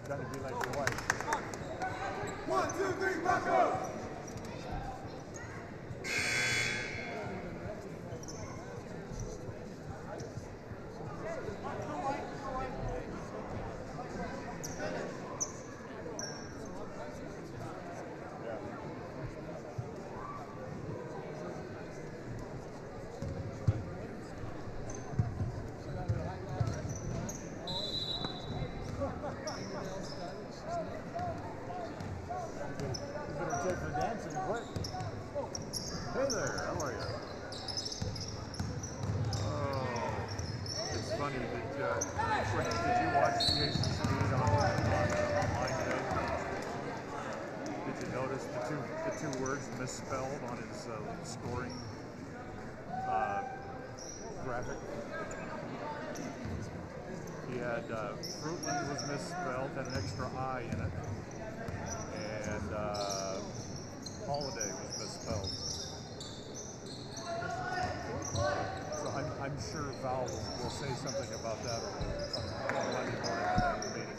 Gotta be like your wife. 1, 2, 3, Blackfoot! Hey there, how are you? Oh, it's funny that, did you watch Jason's feed online today? Did you notice the two words misspelled on his scoring graphic? He had Fruitland was misspelled, had an extra I in it, and Holiday was misspelled. So I'm sure Val will say something about that on Monday morning at the meeting.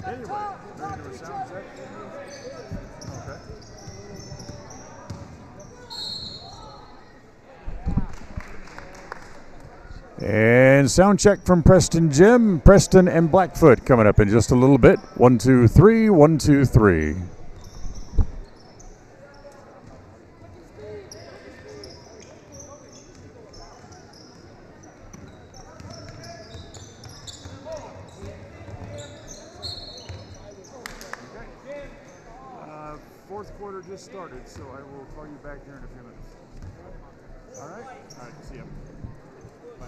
Anyway, ready to do a sound check? Okay. And sound check from Preston Gym. Preston and Blackfoot coming up in just a little bit. 1, 2, 3, 1, 2, 3. Fourth quarter just started, so I will call you back here in a few minutes. All right? All right, see you. Bye.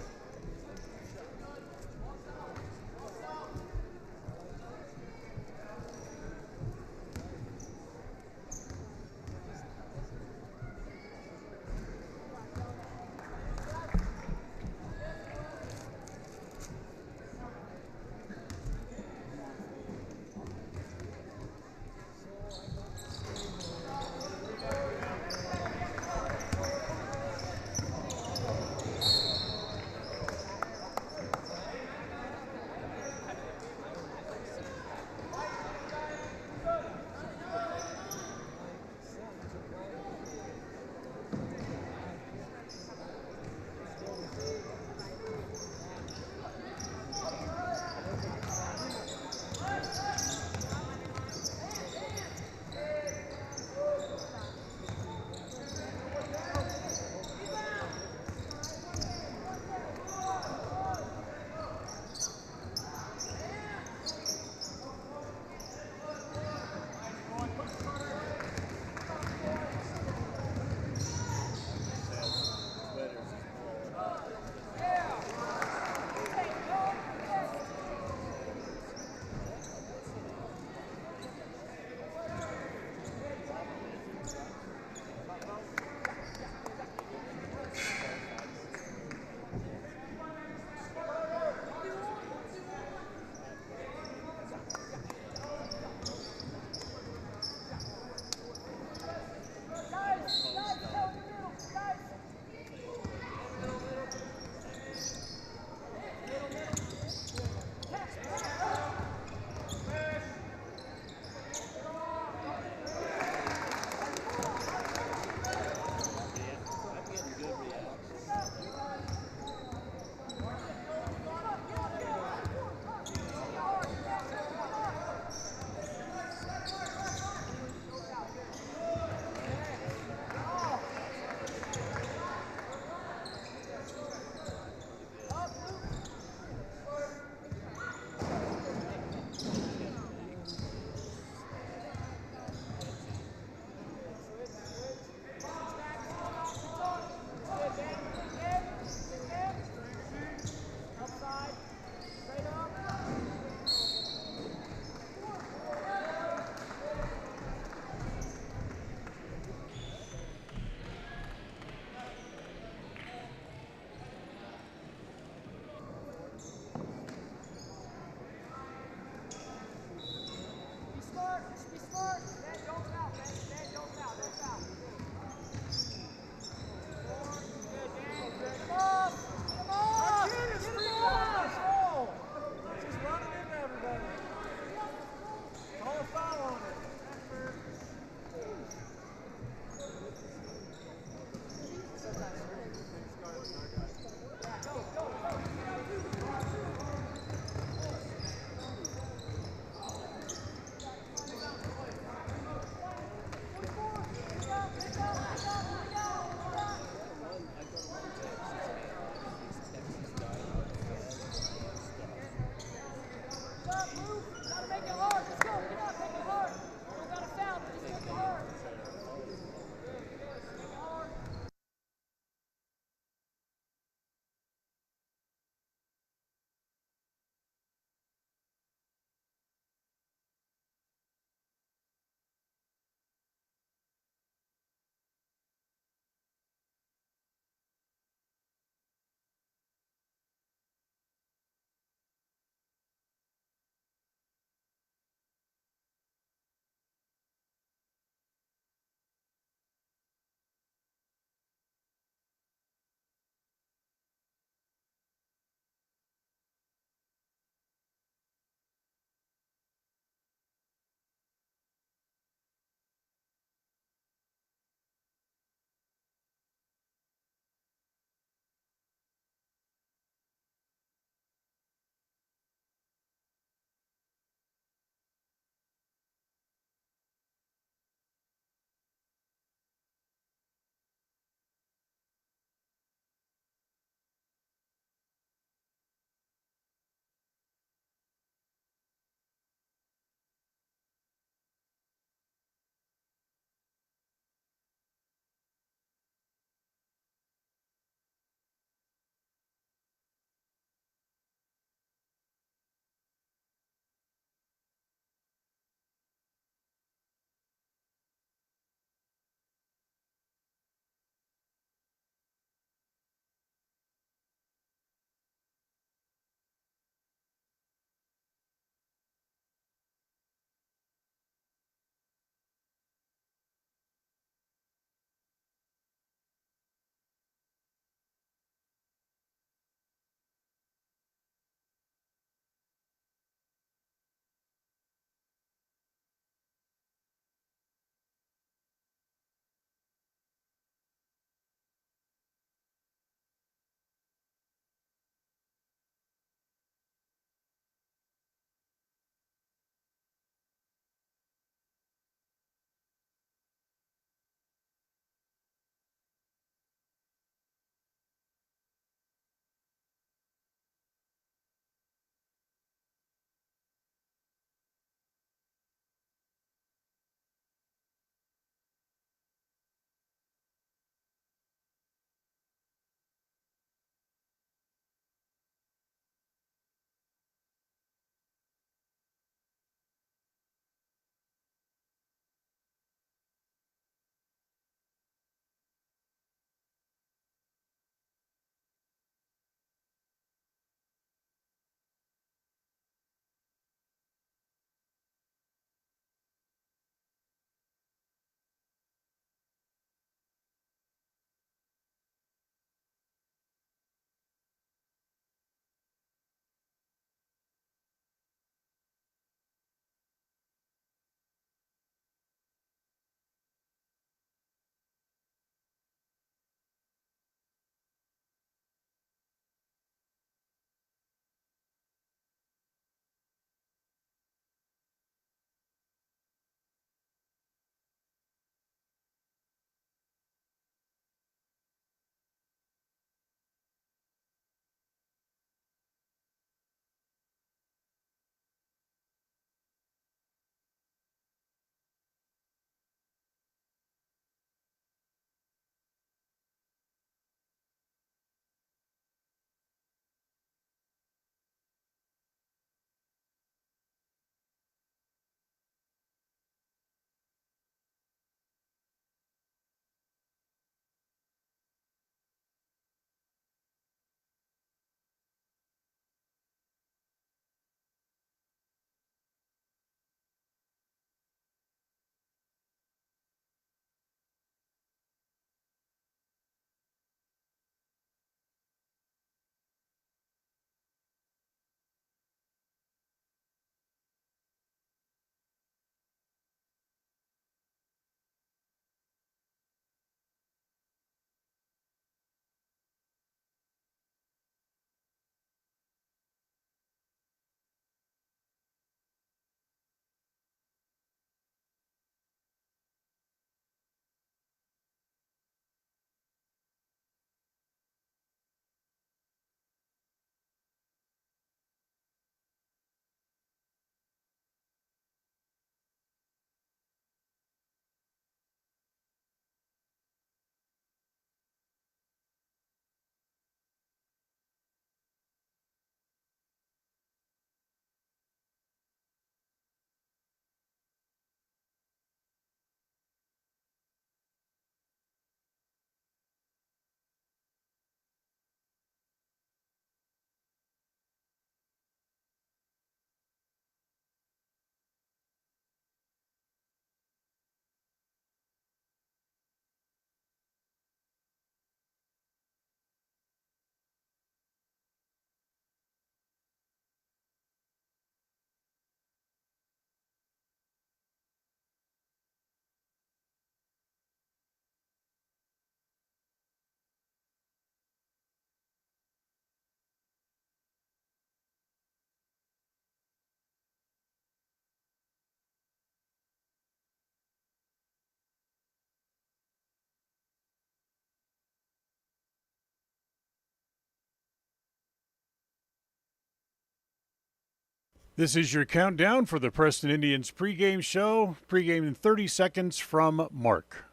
This is your countdown for the Preston Indians pregame show. Pregame in 30 seconds from Mark.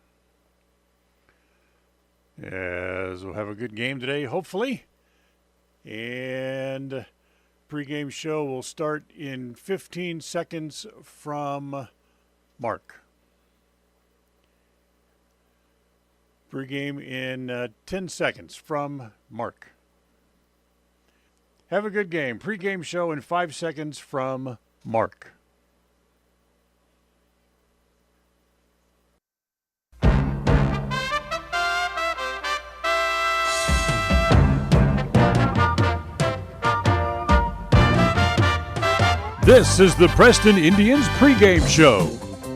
As we'll have a good game today, hopefully. And pregame show will start in 15 seconds from Mark. Pregame in 10 seconds from Mark. Have a good game. Pregame show in 5 seconds from Mark. This is the Preston Indians pregame show.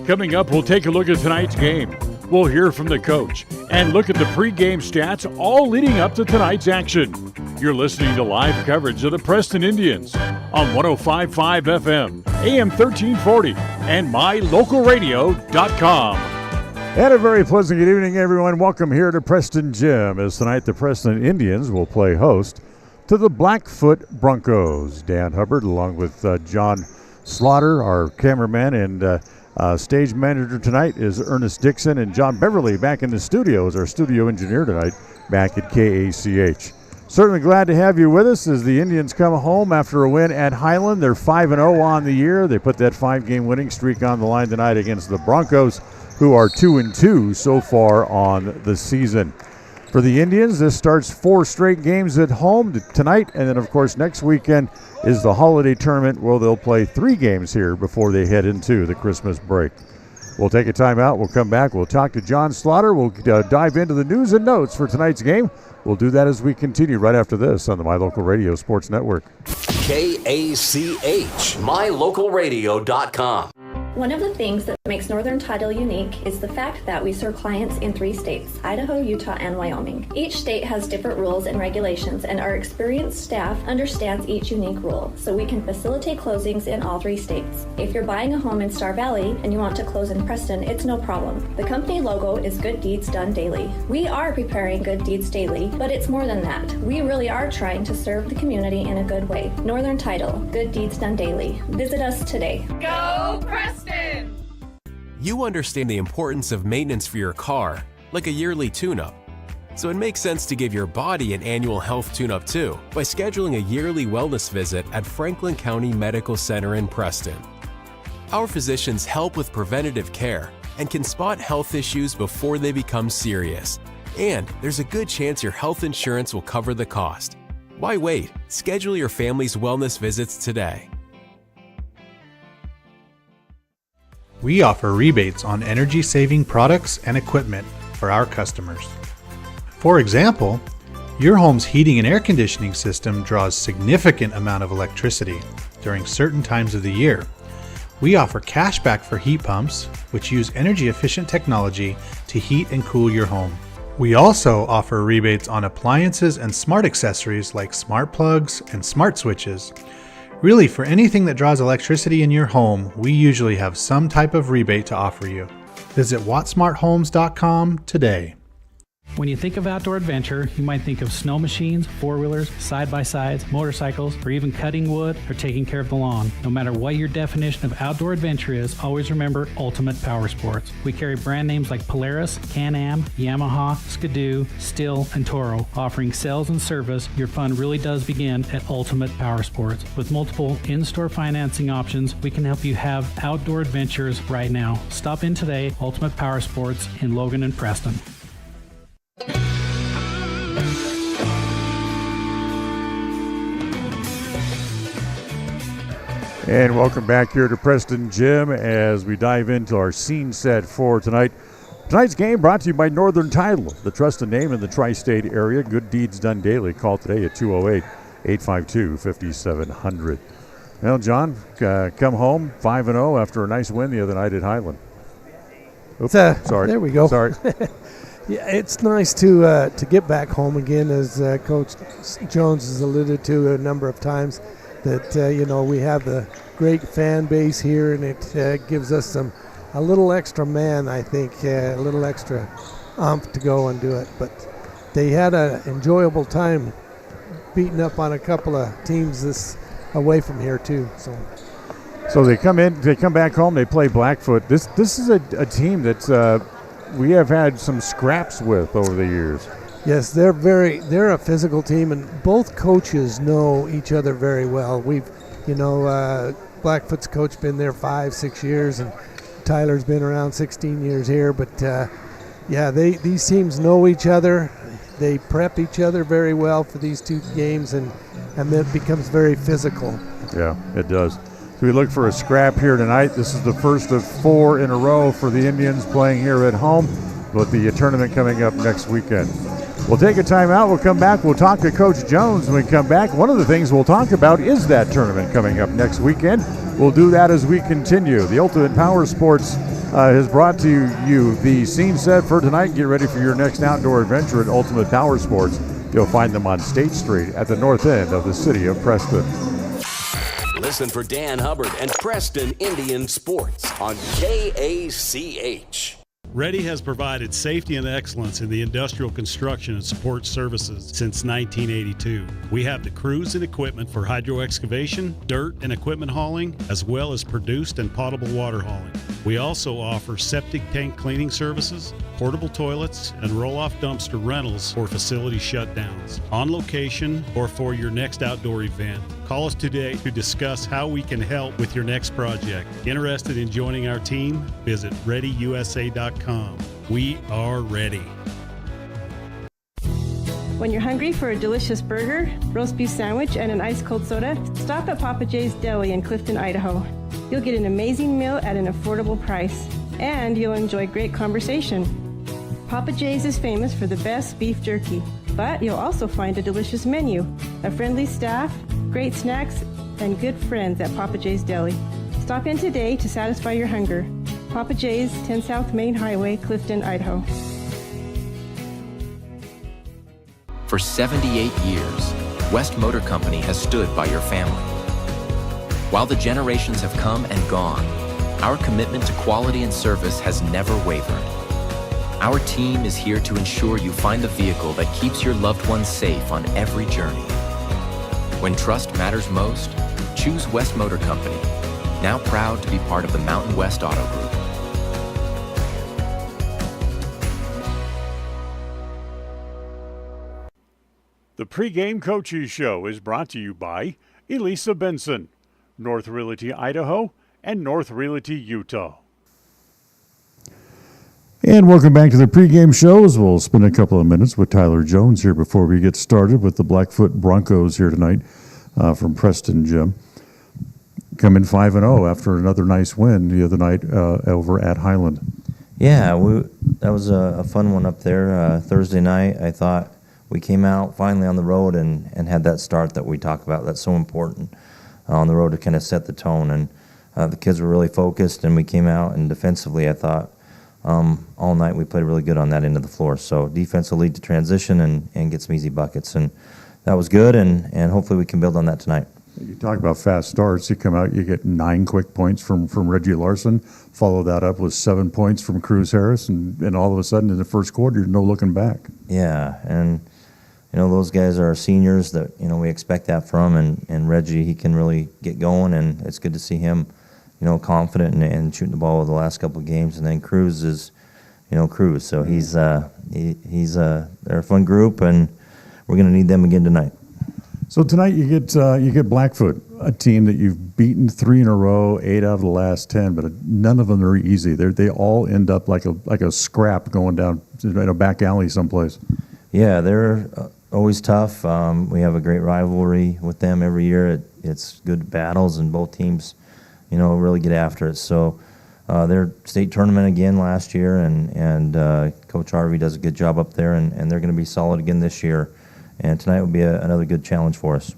Coming up, we'll take a look at tonight's game. We'll hear from the coach and look at the pregame stats all leading up to tonight's action. You're listening to live coverage of the Preston Indians on 105.5 FM, AM 1340, and mylocalradio.com. And a very pleasant good evening, everyone. Welcome here to Preston Gym, as tonight the Preston Indians will play host to the Blackfoot Broncos. Dan Hubbard, along with John Slaughter, our cameraman and stage manager tonight, is Ernest Dixon, and John Beverly back in the studio as our studio engineer tonight back at KACH. Certainly glad to have you with us as the Indians come home after a win at Highland. They're 5-0 on the year. They put that 5-game winning streak on the line tonight against the Broncos, who are 2-2 so far on the season. For the Indians, this starts 4 straight games at home tonight, and then, of course, next weekend is the holiday tournament where they'll play 3 games here before they head into the Christmas break. We'll take a timeout. We'll come back. We'll talk to John Slaughter. We'll dive into the news and notes for tonight's game. We'll do that as we continue right after this on the My Local Radio Sports Network. KACH, mylocalradio.com. One of the things that makes Northern Title unique is the fact that we serve clients in 3 states, Idaho, Utah, and Wyoming. Each state has different rules and regulations, and our experienced staff understands each unique rule, so we can facilitate closings in all 3 states. If you're buying a home in Star Valley and you want to close in Preston, it's no problem. The company logo is Good Deeds Done Daily. We are preparing Good Deeds daily, but it's more than that. We really are trying to serve the community in a good way. Northern Title, Good Deeds Done Daily. Visit us today. Go Preston! You understand the importance of maintenance for your car, like a yearly tune-up. So it makes sense to give your body an annual health tune-up too, by scheduling a yearly wellness visit at Franklin County Medical Center in Preston. Our physicians help with preventative care and can spot health issues before they become serious. And there's a good chance your health insurance will cover the cost. Why wait? Schedule your family's wellness visits today. We offer rebates on energy-saving products and equipment for our customers. For example, your home's heating and air conditioning system draws significant amount of electricity during certain times of the year. We offer cashback for heat pumps, which use energy-efficient technology to heat and cool your home. We also offer rebates on appliances and smart accessories like smart plugs and smart switches. Really, for anything that draws electricity in your home, we usually have some type of rebate to offer you. Visit wattsmarthomes.com today. When you think of outdoor adventure, you might think of snow machines, four-wheelers, side-by-sides, motorcycles, or even cutting wood or taking care of the lawn. No matter what your definition of outdoor adventure is, always remember Ultimate Power Sports. We carry brand names like Polaris, Can-Am, Yamaha, Skidoo, Stihl, and Toro. Offering sales and service, your fun really does begin at Ultimate Power Sports. With multiple in-store financing options, we can help you have outdoor adventures right now. Stop in today, Ultimate Power Sports in Logan and Preston. And welcome back here to Preston Gym as we dive into our scene set for tonight. Tonight's game brought to you by Northern Title, the trusted name in the tri-state area. Good Deeds Done Daily. Call today at 208-852-5700. Well, John, come home 5-0 after a nice win the other night at Highland. Oops, sorry. There we go. Sorry. Yeah, it's nice to get back home again, as Coach Jones has alluded to a number of times, that we have the great fan base here, and it gives us a little extra man, I think, a little extra oomph to go and do it. But they had an enjoyable time beating up on a couple of teams this away from here too. So So they come back home, they play Blackfoot. This is a team that we have had some scraps with over the years. Yes, they're a physical team, and both coaches know each other very well. Blackfoot's coach been there 5-6 years, and Tyler's been around 16 years here. But these teams know each other. They prep each other very well for these two games, and then it becomes very physical. Yeah, it does. So we look for a scrap here tonight. This is the first of 4 in a row for the Indians playing here at home, with the tournament coming up next weekend. We'll take a timeout. We'll come back. We'll talk to Coach Jones when we come back. One of the things we'll talk about is that tournament coming up next weekend. We'll do that as we continue. The Ultimate Power Sports has brought to you the scene set for tonight. Get ready for your next outdoor adventure at Ultimate Power Sports. You'll find them on State Street at the north end of the city of Preston. Listen for Dan Hubbard and Preston Indian Sports on KACH. Ready has provided safety and excellence in the industrial construction and support services since 1982. We have the crews and equipment for hydro excavation, dirt and equipment hauling, as well as produced and potable water hauling. We also offer septic tank cleaning services, portable toilets, and roll-off dumpster rentals for facility shutdowns, on location or for your next outdoor event. Call us today to discuss how we can help with your next project. Interested in joining our team? Visit ReadyUSA.com. We are ready. When you're hungry for a delicious burger, roast beef sandwich, and an ice-cold soda, stop at Papa J's Deli in Clifton, Idaho. You'll get an amazing meal at an affordable price, and you'll enjoy great conversation. Papa J's is famous for the best beef jerky, but you'll also find a delicious menu, a friendly staff, great snacks, and good friends at Papa J's Deli. Stop in today to satisfy your hunger. Papa J's, 10 South Main Highway, Clifton, Idaho. For 78 years, West Motor Company has stood by your family. While the generations have come and gone, our commitment to quality and service has never wavered. Our team is here to ensure you find the vehicle that keeps your loved ones safe on every journey. When trust matters most, choose West Motor Company, now proud to be part of the Mountain West Auto Group. The Pregame Coaches Show is brought to you by Elisa Benson, North Realty, Idaho, and North Realty, Utah. And welcome back to the pregame shows. We'll spend a couple of minutes with Tyler Jones here before we get started with the Blackfoot Broncos here tonight from Preston Gym. Coming 5-0 after another nice win the other night over at Highland. Yeah, that was a fun one up there. Thursday night, I thought we came out finally on the road and had that start that we talk about. That's so important on the road to kind of set the tone. And the kids were really focused, and we came out, and defensively, I thought, all night we played really good on that end of the floor. So defense will lead to transition and get some easy buckets. And that was good, and hopefully we can build on that tonight. You talk about fast starts. You come out, you get 9 quick points from Reggie Larson. Follow that up with 7 points from Cruz Harris, and all of a sudden in the first quarter, you're no looking back. Yeah, and those guys are seniors that we expect that from, and Reggie, he can really get going, and it's good to see him confident and shooting the ball the last couple of games. And then Cruz is, Cruz. So they're a fun group, and we're going to need them again tonight. So tonight you get Blackfoot, a team that you've beaten 3 in a row, 8 out of the last 10, but none of them are easy. They all end up like a scrap going down in a back alley someplace. Yeah, they're always tough. We have a great rivalry with them every year. It's good battles, and both teams really get after it. So their state tournament again last year, and Coach Harvey does a good job up there, and they're going to be solid again this year. And tonight will be another good challenge for us.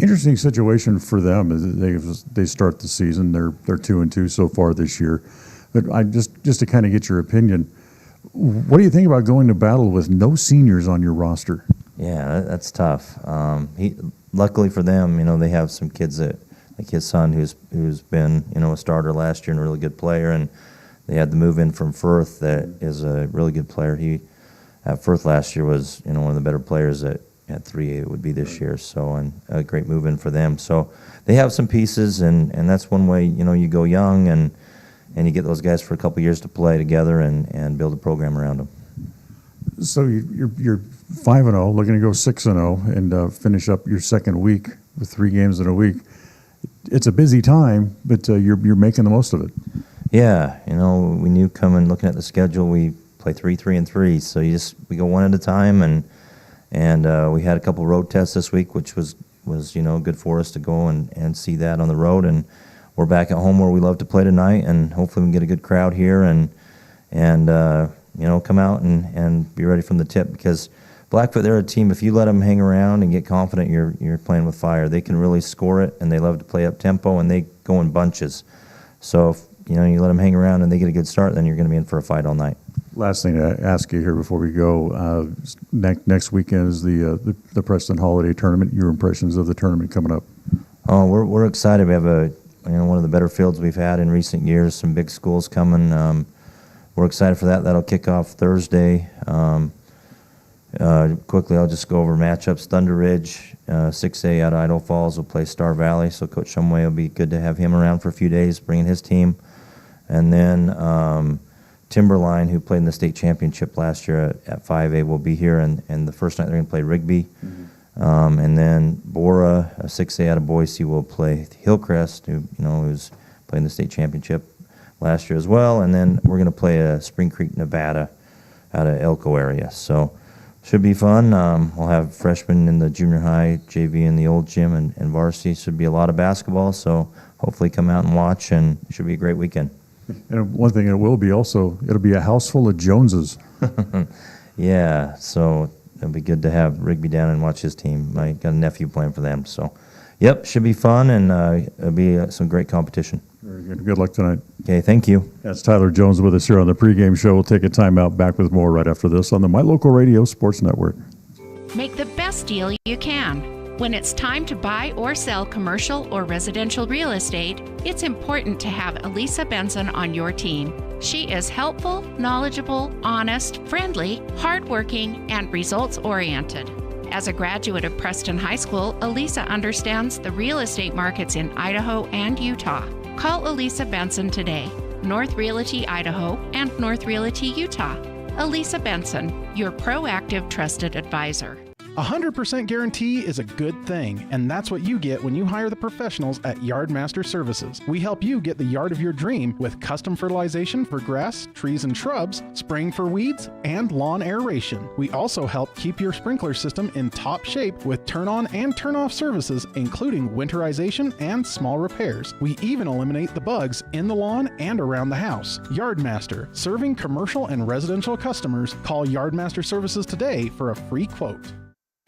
Interesting situation for them is they start the season. They're 2-2 so far this year. But I just to kind of get your opinion, what do you think about going to battle with no seniors on your roster? Yeah, that's tough. Luckily for them, they have some kids like his son who's been a starter last year and a really good player, and they had the move in from Firth that is a really good player. He at Firth last year was one of the better players that at 3A it would be this year. So, and a great move in for them. So they have some pieces, and that's one way, you go young and you get those guys for a couple years to play together and build a program around them. So you're 5-0, looking to go 6-0, and finish up your second week with 3 games in a week. It's a busy time, but you're making the most of it. Yeah, we knew coming, looking at the schedule, we play 3, 3, and 3. So we go one at a time, and we had a couple road tests this week, which was good for us to go and see that on the road. And we're back at home where we love to play tonight, and hopefully we can get a good crowd here and come out and be ready from the tip, because Blackfoot, they're a team, if you let them hang around and get confident, you're playing with fire. They can really score it, and they love to play up tempo, and they go in bunches. So if you let them hang around and they get a good start, then you're going to be in for a fight all night. Last thing to ask you here before we go, next weekend is the Preston Holiday Tournament. Your impressions of the tournament coming up? Oh, we're excited. We have one of the better fields we've had in recent years. Some big schools coming. We're excited for that. That'll kick off Thursday. Quickly, I'll just go over matchups. Thunder Ridge, 6A out of Idaho Falls will play Star Valley, so Coach Shumway will be good to have him around for a few days, bringing his team. And then Timberline, who played in the state championship last year at 5A, will be here, and the first night they're going to play Rigby. Mm-hmm. And then Bora, 6A out of Boise, will play Hillcrest, who's playing the state championship last year as well. And then we're going to play Spring Creek, Nevada, out of Elko area. So should be fun. We'll have freshmen in the junior high, JV in the old gym, and varsity. Should be a lot of basketball, so hopefully come out and watch, and it should be a great weekend. And one thing it will be also, it'll be a house full of Joneses. Yeah, so it'll be good to have Rigby down and watch his team. I got a nephew playing for them, so yep, should be fun, and it'll be some great competition. Very good. Good luck tonight. Okay, thank you. That's Tyler Jones with us here on the pregame show. We'll take a timeout, back with more right after this on the My Local Radio Sports Network. Make the best deal you can. When it's time to buy or sell commercial or residential real estate, it's important to have Elisa Benson on your team. She is helpful, knowledgeable, honest, friendly, hardworking, and results-oriented. As a graduate of Preston High School, Elisa understands the real estate markets in Idaho and Utah. Call Elisa Benson today, North Realty Idaho and North Realty Utah. Elisa Benson, your proactive, trusted advisor. 100% guarantee is a good thing, and that's what you get when you hire the professionals at Yardmaster Services. We help you get the yard of your dream with custom fertilization for grass, trees, and shrubs, spraying for weeds, and lawn aeration. We also help keep your sprinkler system in top shape with turn-on and turn-off services, including winterization and small repairs. We even eliminate the bugs in the lawn and around the house. Yardmaster, serving commercial and residential customers. Call Yardmaster Services today for a free quote.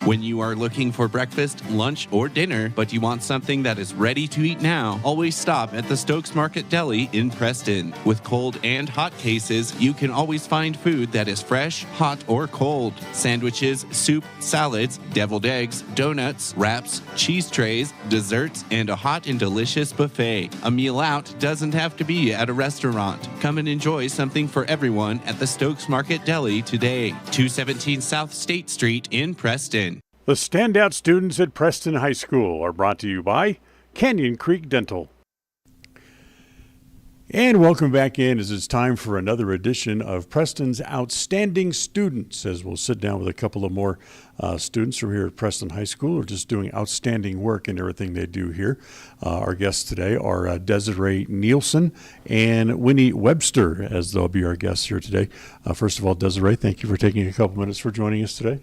When you are looking for breakfast, lunch, or dinner, but you want something that is ready to eat now, always stop at the Stokes Market Deli in Preston. With cold and hot cases, you can always find food that is fresh, hot, or cold. Sandwiches, soup, salads, deviled eggs, donuts, wraps, cheese trays, desserts, and a hot and delicious buffet. A meal out doesn't have to be at a restaurant. Come and enjoy something for everyone at the Stokes Market Deli today. 217 South State Street in Preston. The standout students at Preston High School are brought to you by Canyon Creek Dental. And welcome back in as it's time for another edition of Preston's Outstanding Students, as we'll sit down with a couple of more students from here at Preston High School who are just doing outstanding work in everything they do here. Our guests today are Desiree Nielsen and Winnie Webster, as they'll be our guests here today. First of all, Desiree, thank you for taking a couple minutes for joining us today.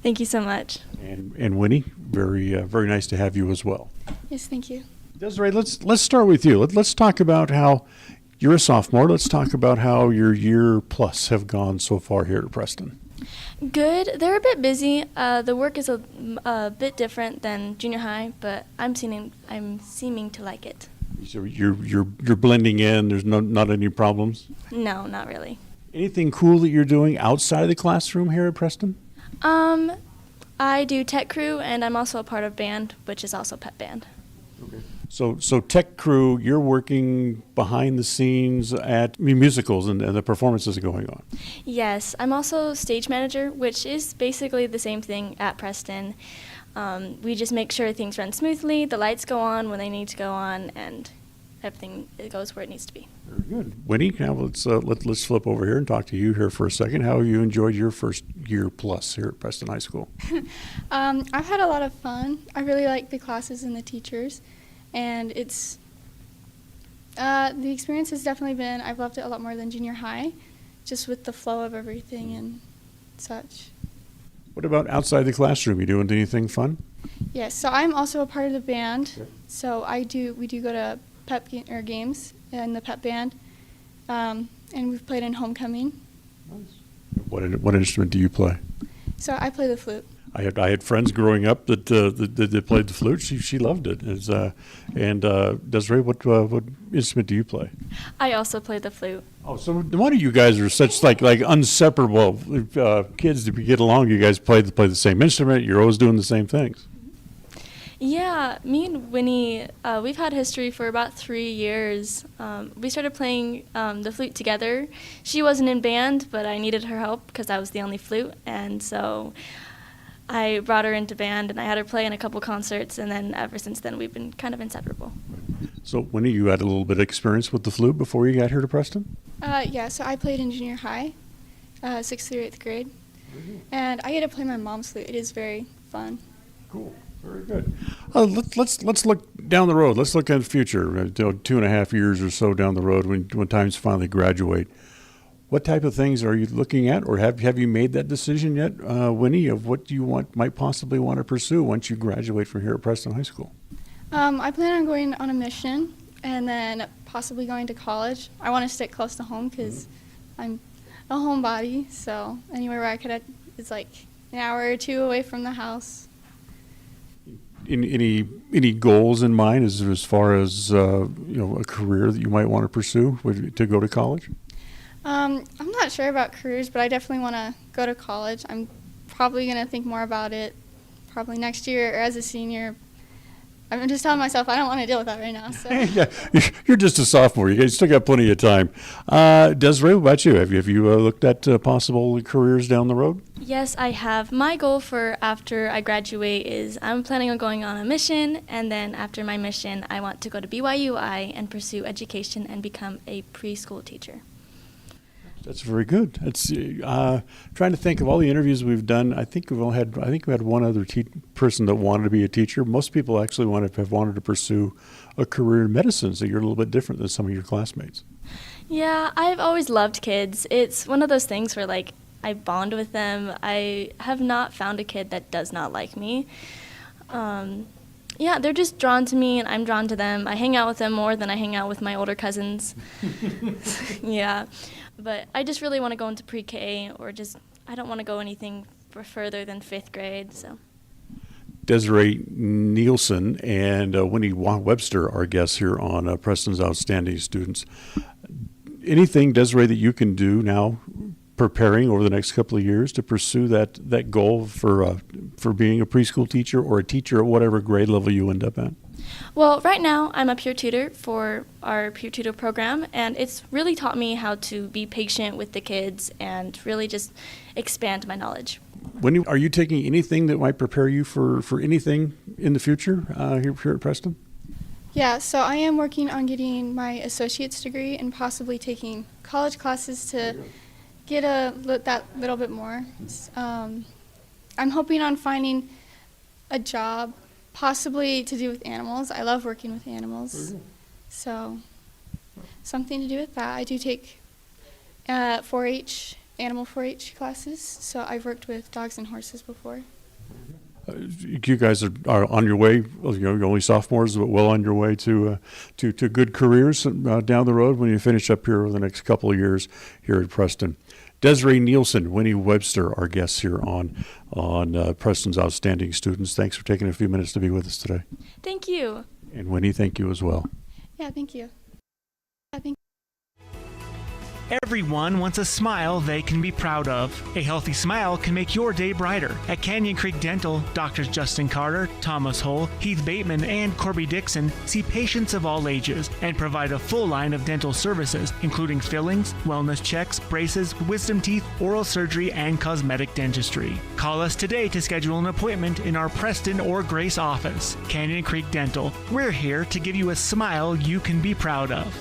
Thank you so much. And Winnie, very nice to have you as well. Yes, thank you. Desiree, let's start with you. Let's talk about how you're a sophomore. Let's talk about how your year plus have gone so far here at Preston. Good. They're a bit busy. The work is a bit different than junior high, but I'm seeming to like it. So you're blending in. There's not any problems? No, not really. Anything cool that you're doing outside of the classroom here at Preston? I do tech crew, and I'm also a part of band, which is also pep band. Okay. So tech crew, you're working behind the scenes at musicals and the performances going on. Yes, I'm also stage manager, which is basically the same thing at Preston. We just make sure things run smoothly, the lights go on when they need to go on, and everything goes where it needs to be. Very good. Winnie, now let's flip over here and talk to you here for a second. How have you enjoyed your first year plus here at Preston High School? I've had a lot of fun. I really like the classes and the teachers, and it's the experience has definitely been, I've loved it a lot more than junior high, just with the flow of everything and such. What about outside the classroom? You doing anything fun? Yes, so I'm also a part of the band. Okay. So we do go to games in the pep band, and we've played in homecoming. Nice. What instrument do you play? So I play the flute. I had friends growing up that played the flute. She loved it. Desiree, what instrument do you play? I also play the flute. Oh, so one of you guys are such like inseparable kids to get along. You guys play the same instrument. You're always doing the same things. Yeah, me and Winnie, we've had history for about 3 years. We started playing the flute together. She wasn't in band, but I needed her help because I was the only flute, and so I brought her into band, and I had her play in a couple concerts, and then ever since then we've been kind of inseparable. So, Winnie, you had a little bit of experience with the flute before you got here to Preston? Yeah, so I played in junior high, 6th through 8th grade, and I get to play my mom's flute. It is very fun. Cool. Very good. Let's look down the road. Let's look at the future. 2.5 years or so down the road, when times finally graduate. What type of things are you looking at, or have you made that decision yet, Winnie, of what you might possibly want to pursue once you graduate from here at Preston High School? I plan on going on a mission and then possibly going to college. I want to stick close to home because I'm a homebody, so anywhere where I could, it's like an hour or two away from the house. Any goals in mind as far as a career that you might want to pursue to go to college? I'm not sure about careers, but I definitely want to go to college. I'm probably going to think more about it probably next year or as a senior. I'm just telling myself I don't want to deal with that right now. So. Yeah, you're just a sophomore. You guys still got plenty of time. Desiree, what about you? Have you looked at possible careers down the road? Yes, I have. My goal for after I graduate is I'm planning on going on a mission, and then after my mission, I want to go to BYUI and pursue education and become a preschool teacher. That's very good. That's trying to think of all the interviews we've done. I think we had one other person that wanted to be a teacher. Most people actually have wanted to pursue a career in medicine, so you're a little bit different than some of your classmates. Yeah, I've always loved kids. It's one of those things where I bond with them. I have not found a kid that does not like me. Yeah, they're just drawn to me, and I'm drawn to them. I hang out with them more than I hang out with my older cousins. Yeah. But I just really want to go into pre-K, or I don't want to go anything further than 5th grade. So. Desiree Nielsen and Winnie Webster are guests here on Preston's Outstanding Students. Anything, Desiree, that you can do now, preparing over the next couple of years to pursue that goal for being a preschool teacher or a teacher at whatever grade level you end up at? Well, right now I'm a peer tutor for our peer tutor program, and it's really taught me how to be patient with the kids and really just expand my knowledge. Are you taking anything that might prepare you for anything in the future here at Preston? Yeah, so I am working on getting my associate's degree and possibly taking college classes to get that little bit more. I'm hoping on finding a job possibly to do with animals. I love working with animals. So something to do with that. I do take 4-H, animal 4-H classes, so I've worked with dogs and horses before. You guys are on your way, you're only sophomores, but well on your way to good careers down the road when you finish up here over the next couple of years here at Preston. Desiree Nielsen, Winnie Webster, our guests here on Preston's Outstanding Students. Thanks for taking a few minutes to be with us today. Thank you. And Winnie, thank you as well. Yeah, thank you. Everyone wants a smile they can be proud of. A healthy smile can make your day brighter. At Canyon Creek Dental, Doctors Justin Carter, Thomas Hull, Heath Bateman, and Corby Dixon see patients of all ages and provide a full line of dental services, including fillings, wellness checks, braces, wisdom teeth, oral surgery, and cosmetic dentistry. Call us today to schedule an appointment in our Preston or Grace office. Canyon Creek Dental. We're here to give you a smile you can be proud of.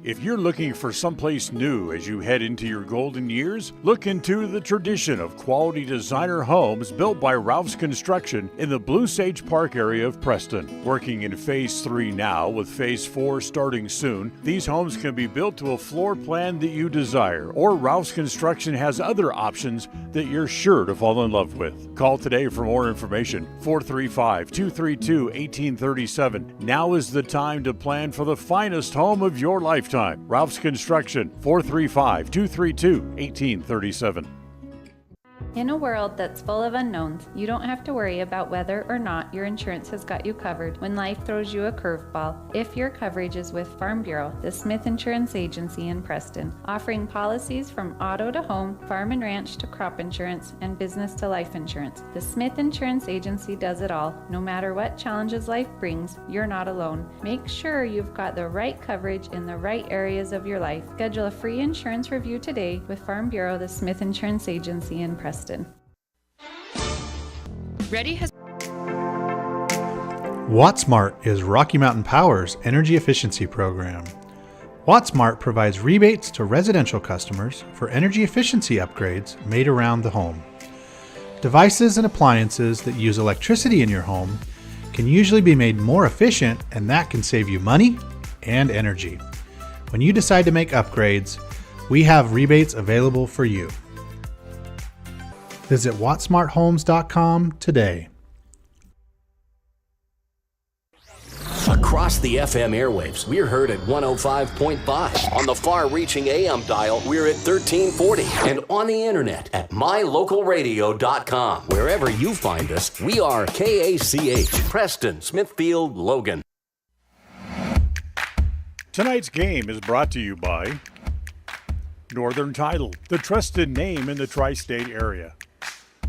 If you're looking for someplace new as you head into your golden years, look into the tradition of quality designer homes built by Ralph's Construction in the Blue Sage Park area of Preston. Working in Phase 3 now, with Phase 4 starting soon, these homes can be built to a floor plan that you desire, or Ralph's Construction has other options that you're sure to fall in love with. Call today for more information, 435-232-1837. Now is the time to plan for the finest home of your lifetime. Ralph's Construction, 435-232-1837. In a world that's full of unknowns, you don't have to worry about whether or not your insurance has got you covered when life throws you a curveball. If your coverage is with Farm Bureau, the Smith Insurance Agency in Preston, offering policies from auto to home, farm and ranch to crop insurance, and business to life insurance. The Smith Insurance Agency does it all. No matter what challenges life brings, you're not alone. Make sure you've got the right coverage in the right areas of your life. Schedule a free insurance review today with Farm Bureau, the Smith Insurance Agency in Preston. WattSmart is Rocky Mountain Power's energy efficiency program. WattSmart provides rebates to residential customers for energy efficiency upgrades made around the home. Devices and appliances that use electricity in your home can usually be made more efficient, and that can save you money and energy. When you decide to make upgrades, we have rebates available for you. Visit wattsmarthomes.com today. Across the FM airwaves, we're heard at 105.5. On the far-reaching AM dial, we're at 1340. And on the internet at mylocalradio.com. Wherever you find us, we are KACH, Preston, Smithfield, Logan. Tonight's game is brought to you by Northern Title, the trusted name in the tri-state area.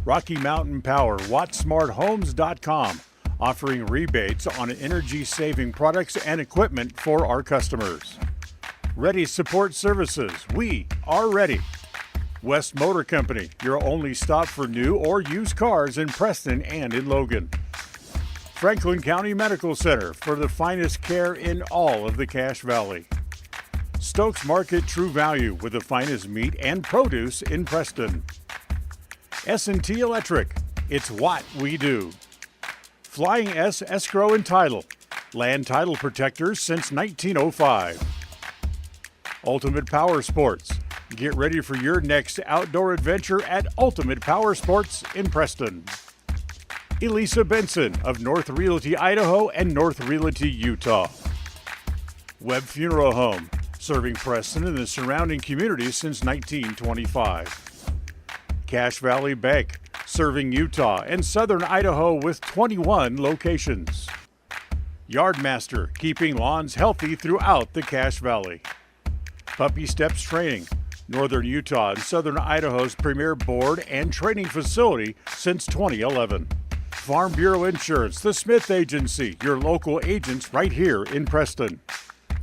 Rocky Mountain Power, wattsmarthomes.com, offering rebates on energy-saving products and equipment for our customers. Ready Support Services, we are ready. West Motor Company, your only stop for new or used cars in Preston and in Logan. Franklin County Medical Center for the finest care in all of the Cache Valley. Stokes Market True Value with the finest meat and produce in Preston. S&T Electric, it's what we do. Flying S Escrow and Title, land title protectors since 1905. Ultimate Power Sports, get ready for your next outdoor adventure at Ultimate Power Sports in Preston. Elisa Benson of North Realty, Idaho and North Realty, Utah. Webb Funeral Home, serving Preston and the surrounding communities since 1925. Cache Valley Bank, serving Utah and southern Idaho with 21 locations. Yardmaster, keeping lawns healthy throughout the Cache Valley. Puppy Steps Training, northern Utah and southern Idaho's premier board and training facility since 2011. Farm Bureau Insurance, the Smith Agency, your local agents right here in Preston.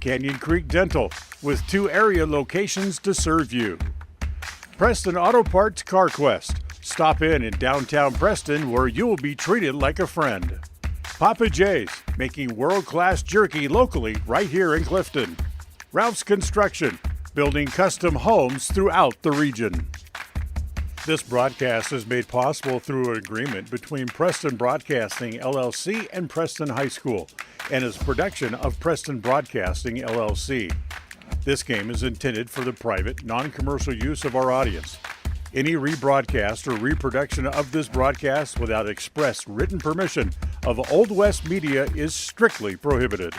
Canyon Creek Dental, with 2 area locations to serve you. Preston Auto Parts CarQuest. Stop in downtown Preston where you will be treated like a friend. Papa J's, making world-class jerky locally right here in Clifton. Ralph's Construction, building custom homes throughout the region. This broadcast is made possible through an agreement between Preston Broadcasting, LLC and Preston High School, and is a production of Preston Broadcasting, LLC. This game is intended for the private, non-commercial use of our audience. Any rebroadcast or reproduction of this broadcast without express written permission of Old West Media is strictly prohibited.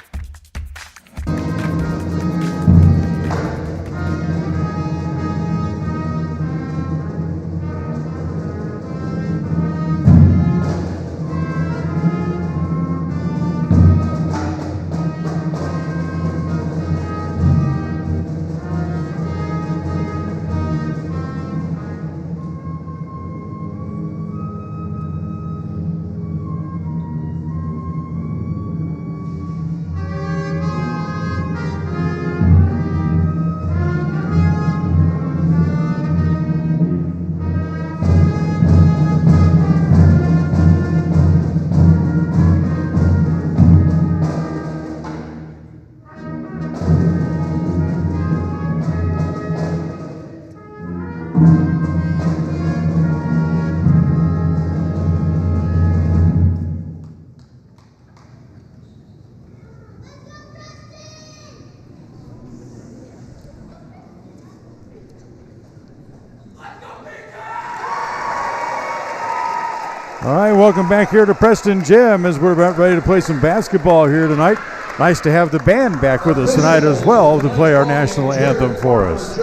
All right, welcome back here to Preston Gym as we're about ready to play some basketball here tonight. Nice to have the band back with us tonight as well to play our national anthem for us.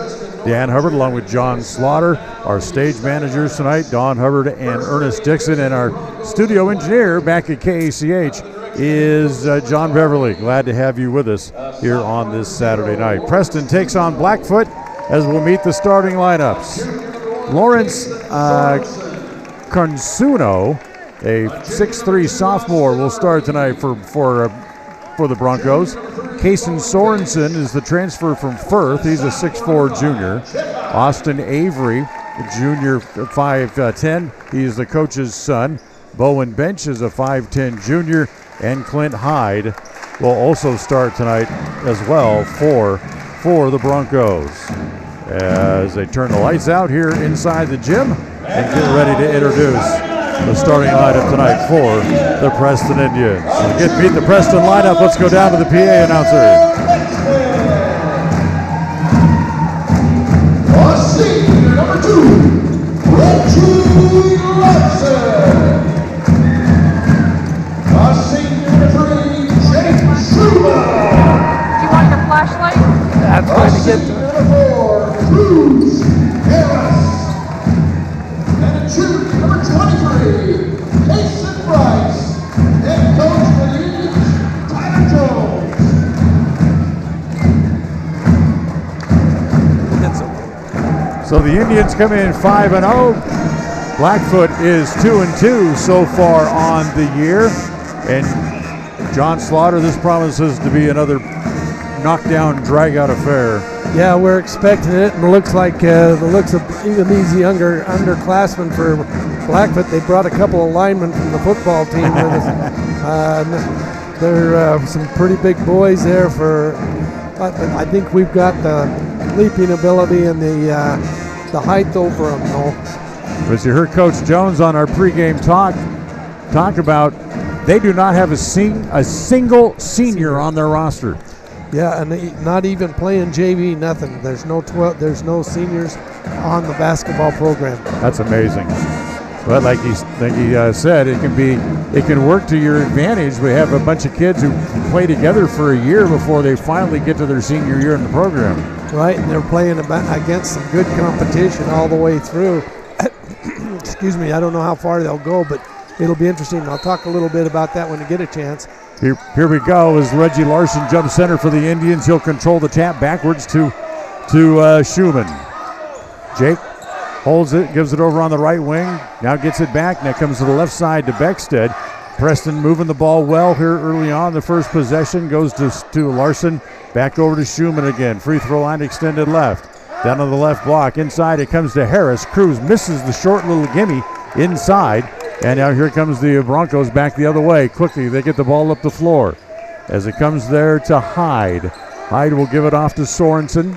Dan Hubbard along with John Slaughter, our stage managers tonight, Don Hubbard and Ernest Dixon, and our studio engineer back at KACH is John Beverly. Glad to have you with us here on this Saturday night. Preston takes on Blackfoot as we'll meet the starting lineups. Lawrence Consuno, a 6'3" sophomore, will start tonight for the Broncos. Kason Sorensen is the transfer from Firth. He's a 6'4" junior. Austin Avery, junior, 5'10". He's the coach's son. Bowen Bench is a 5'10" junior. And Clint Hyde will also start tonight as well for the Broncos. As they turn the lights out here inside the gym and get ready to introduce the starting lineup tonight for the Preston Indians. To get meet the Preston lineup, let's go down to the PA announcer. Senior number 2, Reggie Larson. Senior number 3, James Schumer. Do you want your flashlight? That's going to get to it. Number 4, Cruz Harris. And junior number 23, Jason Price. Head coach for the Indians, Tyler Jones. So the Indians come in 5-0. Blackfoot is 2-2 so far on the year. And John Slaughter, this promises to be another knockdown, drag-out affair. Yeah, we're expecting it, and it looks like the looks of even these younger underclassmen for Blackfoot. They brought a couple of linemen from the football team with us. They're some pretty big boys there. I think we've got the leaping ability and the height over them, though. As you heard Coach Jones on our pregame talk about, they do not have a single senior on their roster. Yeah, and not even playing JV, nothing. There's no seniors on the basketball program. That's amazing. But like he said, it can work to your advantage. We have a bunch of kids who play together for a year before they finally get to their senior year in the program. Right, and they're playing against some good competition all the way through. Excuse me, I don't know how far they'll go, but it'll be interesting. I'll talk a little bit about that when I get a chance. Here we go as Reggie Larson jumps center for the Indians. He'll control the tap backwards to Schumann. Jake holds it, gives it over on the right wing. Now gets it back. Now comes to the left side to Beckstead. Preston moving the ball well here early on. The first possession goes to Larson. Back over to Schumann again. Free throw line extended left. Down on the left block. Inside it comes to Harris. Cruz misses the short little gimme inside. And now here comes the Broncos back the other way. Quickly, they get the ball up the floor. As it comes there to Hyde. Hyde will give it off to Sorensen.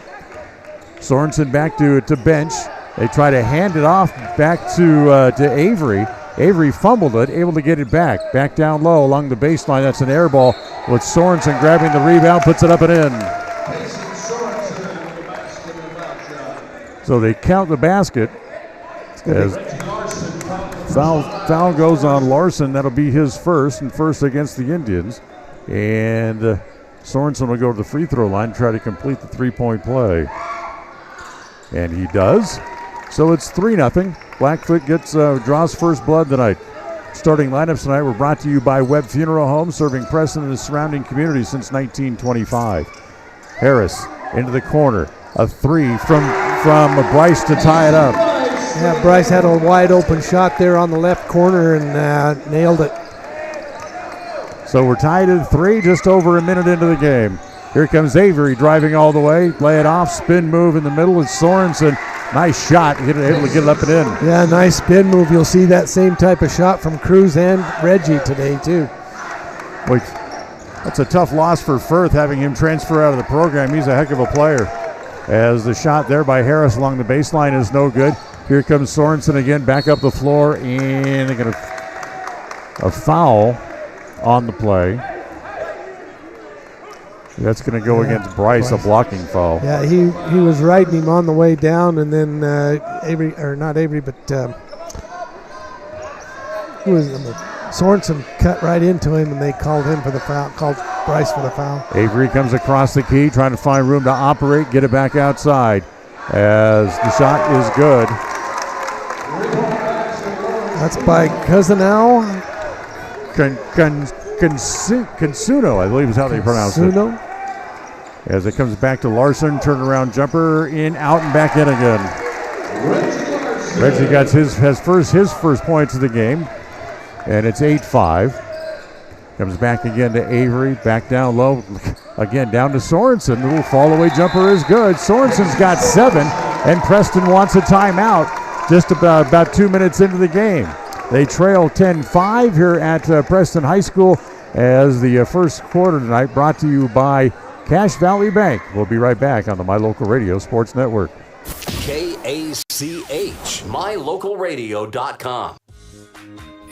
Sorensen back to Bench. They try to hand it off back to Avery. Avery fumbled it, able to get it back. Back down low along the baseline. That's an air ball with Sorensen grabbing the rebound, puts it up and in. So they count the basket as foul goes on Larson. That'll be his first against the Indians. And Sorensen will go to the free throw line, try to complete the three-point play. And he does. So it's 3-0. Blackfoot draws first blood tonight. Starting lineups tonight were brought to you by Webb Funeral Home, serving Preston and the surrounding community since 1925. Harris into the corner. A three from Bryce to tie it up. Yeah, Bryce had a wide open shot there on the left corner and nailed it. So we're tied at 3, just over a minute into the game. Here comes Avery driving all the way. Lay it off, spin move in the middle with Sorensen. Nice shot, able to get it up and in. Yeah, nice spin move. You'll see that same type of shot from Cruz and Reggie today too. Boy, that's a tough loss for Firth, having him transfer out of the program. He's a heck of a player. As the shot there by Harris along the baseline is no good. Here comes Sorensen again, back up the floor, and they get a foul on the play. That's going to go against Bryce, a blocking foul. Yeah, he was riding him on the way who was it? Sorensen cut right into him, and they called him for the foul, called Bryce for the foul. Avery comes across the key, trying to find room to operate, get it back outside as the shot is good. That's by Cousinal. Consuno, I believe is how they pronounce it. As it comes back to Larson, turnaround jumper, in, out, and back in again. Reggie got his first points of the game, and it's 8-5. Comes back again to Avery, back down low, again down to Sorensen. The little fall-away jumper is good. Sorensen's got 7, and Preston wants a timeout just about 2 minutes into the game. They trail 10-5 here at Preston High School as the first quarter tonight brought to you by Cache Valley Bank. We'll be right back on the My Local Radio Sports Network. KACH, mylocalradio.com.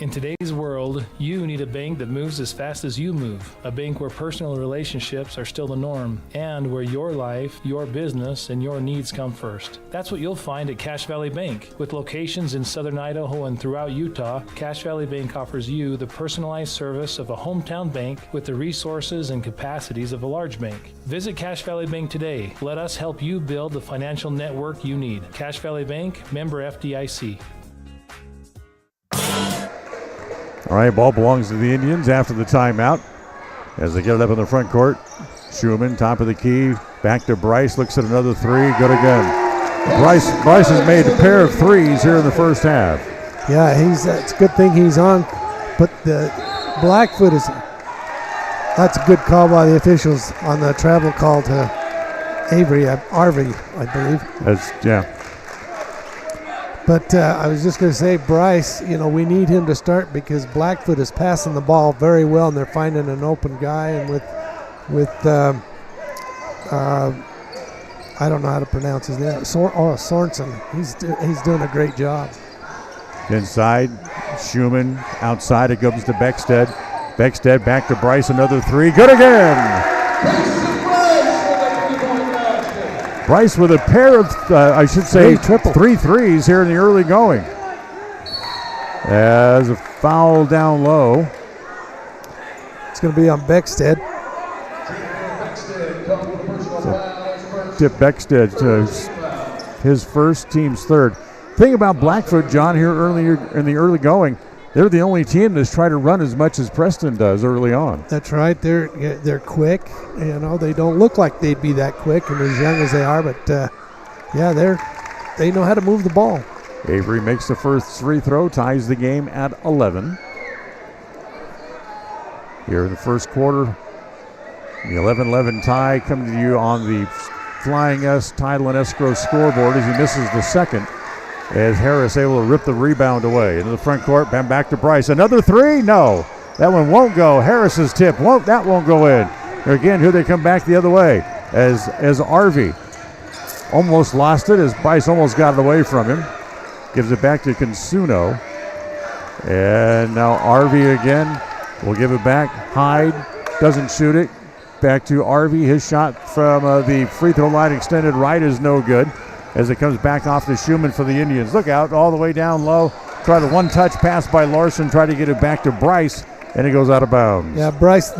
In today's world, you need a bank that moves as fast as you move. A bank where personal relationships are still the norm and where your life, your business, and your needs come first. That's what you'll find at Cache Valley Bank. With locations in southern Idaho and throughout Utah, Cache Valley Bank offers you the personalized service of a hometown bank with the resources and capacities of a large bank. Visit Cache Valley Bank today. Let us help you build the financial network you need. Cache Valley Bank, member FDIC. All right, ball belongs to the Indians after the timeout as they get it up in the front court. Schumann, top of the key, back to Bryce, looks at another three, good again. Bryce has made a pair of threes here in the first half. Yeah, it's a good thing he's on, but the Blackfoot that's a good call by the officials on the travel call to Arvey, I believe. Yeah. But I was just going to say, Bryce, we need him to start because Blackfoot is passing the ball very well, and they're finding an open guy. And with I don't know how to pronounce his name, Sorensen. He's doing a great job. Inside, Schumann. Outside, it goes to Beckstead. Beckstead back to Bryce, another three. Good again! Bryce with a pair of, three threes here in the early going. As a foul down low. It's going to be on Beckstead. Tip Beckstead to his first, team's third. Thing about Blackfoot, John, here earlier in the early going, they're the only team that's tried to run as much as Preston does early on. That's right. They're quick. They don't look like they'd be that quick and as young as they are, but they know how to move the ball. Avery makes the first free throw, ties the game at 11. Here in the first quarter, the 11-11 tie coming to you on the Flying S Title and Escrow scoreboard as he misses the second. As Harris able to rip the rebound away into the front court, back to Bryce. Another three? No, that one won't go. Harris's tip won't go in. Again, here they come back the other way as Arvey almost lost it as Bryce almost got it away from him. Gives it back to Consuno. And now Arvey again will give it back. Hyde doesn't shoot it. Back to Arvey. His shot from the free throw line extended right is no good. As it comes back off to Schumann for the Indians. Look out, all the way down low. Tried a one-touch pass by Larson. Tried to get it back to Bryce, and it goes out of bounds. Yeah, Bryce,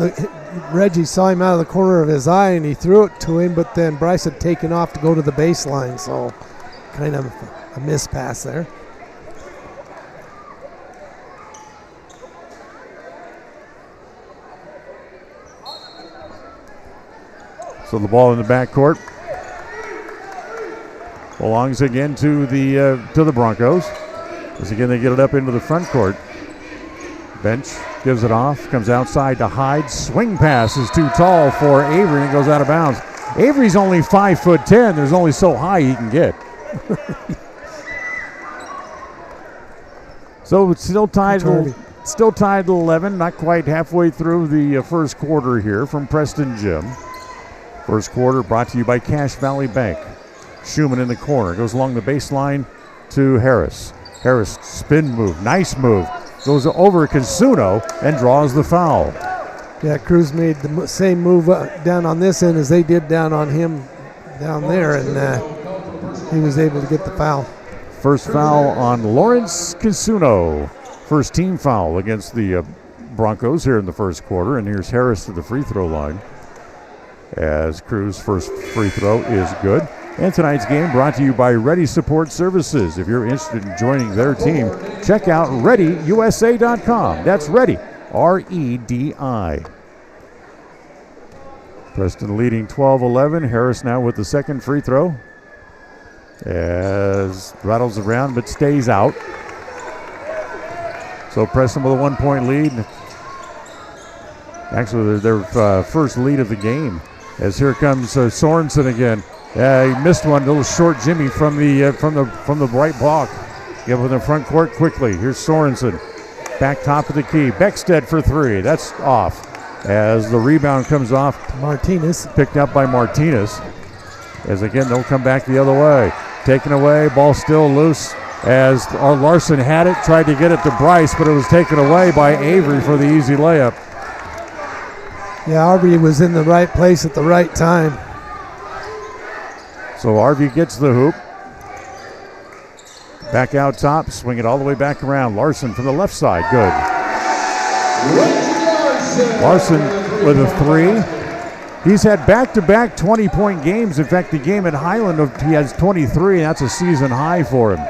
Reggie saw him out of the corner of his eye, and he threw it to him, but then Bryce had taken off to go to the baseline, so kind of a miss pass there. So the ball in the backcourt. Belongs again to the Broncos. As again they get it up into the front court. Bench gives it off, comes outside to Hyde. Swing pass is too tall for Avery and goes out of bounds. Avery's only 5'10". There's only so high he can get. So it's still tied at 11. Not quite halfway through the first quarter here from Preston Gym. First quarter brought to you by Cache Valley Bank. Schumann in the corner, goes along the baseline to Harris. Harris spin move, nice move. Goes over Consuno and draws the foul. Yeah, Cruz made the same move down on this end as they did down on him down there, and he was able to get the foul. First foul on Lawrence Consuno. first team foul against the Broncos here in the first quarter. And here's Harris to the free throw line, as Cruz' first free throw is good. And tonight's game brought to you by Ready Support Services. If you're interested in joining their team, check out ReadyUSA.com. That's Ready, R-E-D-I. Preston leading 12-11. Harris now with the second free throw, as rattles around but stays out. So Preston with a 1-point lead. Actually, their first lead of the game. As here comes Sorensen again. He missed one, little short Jimmy from the right block. Get with the front court quickly. Here's Sorensen, back top of the key. Beckstead for three. That's off. As the rebound comes off, Martinez picked up by Martinez. As again they'll come back the other way. Taken away, ball still loose. As Larson had it, tried to get it to Bryce, but it was taken away by Avery for the easy layup. Yeah, Arbery was in the right place at the right time. So Arvey gets the hoop. Back out top, swing it all the way back around. Larson from the left side, good. Larson with a three. He's had back-to-back 20-point games. In fact, the game at Highland, he has 23, and that's a season high for him.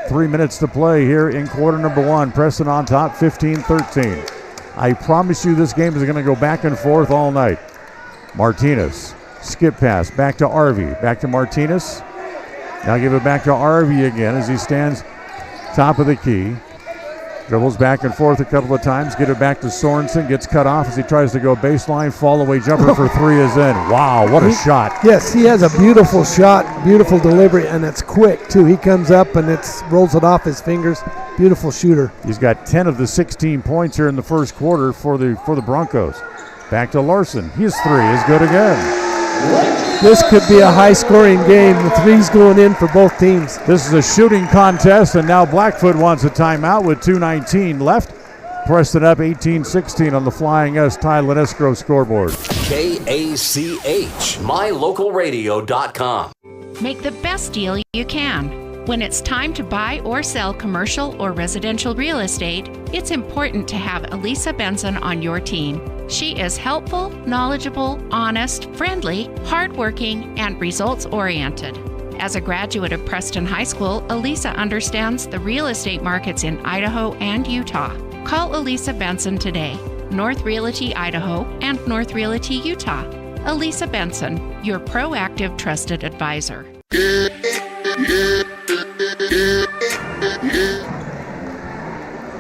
3 minutes to play here in quarter number one. Preston on top, 15-13. I promise you this game is going to go back and forth all night. Martinez, skip pass, back to Arvey, back to Martinez. Now give it back to Arvey again as he stands top of the key. Dribbles back and forth a couple of times, get it back to Sorensen, gets cut off as he tries to go baseline, fall away jumper for three is in. Wow, what a shot. Yes, he has a beautiful shot, beautiful delivery, and it's quick too. He comes up and rolls it off his fingers. Beautiful shooter. He's got 10 of the 16 points here in the first quarter for the Broncos. Back to Larson, his three is good again. This could be a high-scoring game. The three's going in for both teams. This is a shooting contest, and now Blackfoot wants a timeout with 2:19 left. Preston up 18-16 on the Flying S Tile and Escrow scoreboard. KACH, MyLocalRadio.com. Make the best deal you can. When it's time to buy or sell commercial or residential real estate, it's important to have Elisa Benson on your team. She is helpful, knowledgeable, honest, friendly, hardworking, and results-oriented. As a graduate of Preston High School, Elisa understands the real estate markets in Idaho and Utah. Call Elisa Benson today, North Realty Idaho and North Realty Utah. Elisa Benson, your proactive, trusted advisor.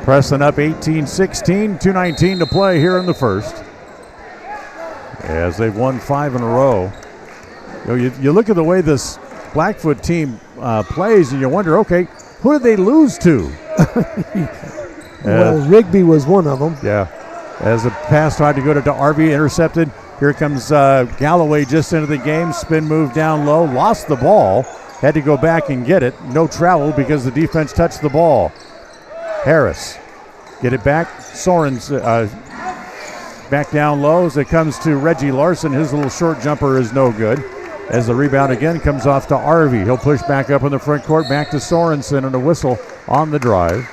Preston up 18-16, 2:19 to play here in the first. As they've won 5 in a row. You look at the way this Blackfoot team plays and you wonder, okay, who did they lose to? Well, Rigby was one of them. Yeah. As the pass tried to go to Arvey, intercepted. Here comes Galloway just into the game. Spin move down low, lost the ball. Had to go back and get it. No travel because the defense touched the ball. Harris, get it back. Sorens back down low as it comes to Reggie Larson. His little short jumper is no good. As the rebound again comes off to Arvey. He'll push back up in the front court. Back to Sorensen and a whistle on the drive.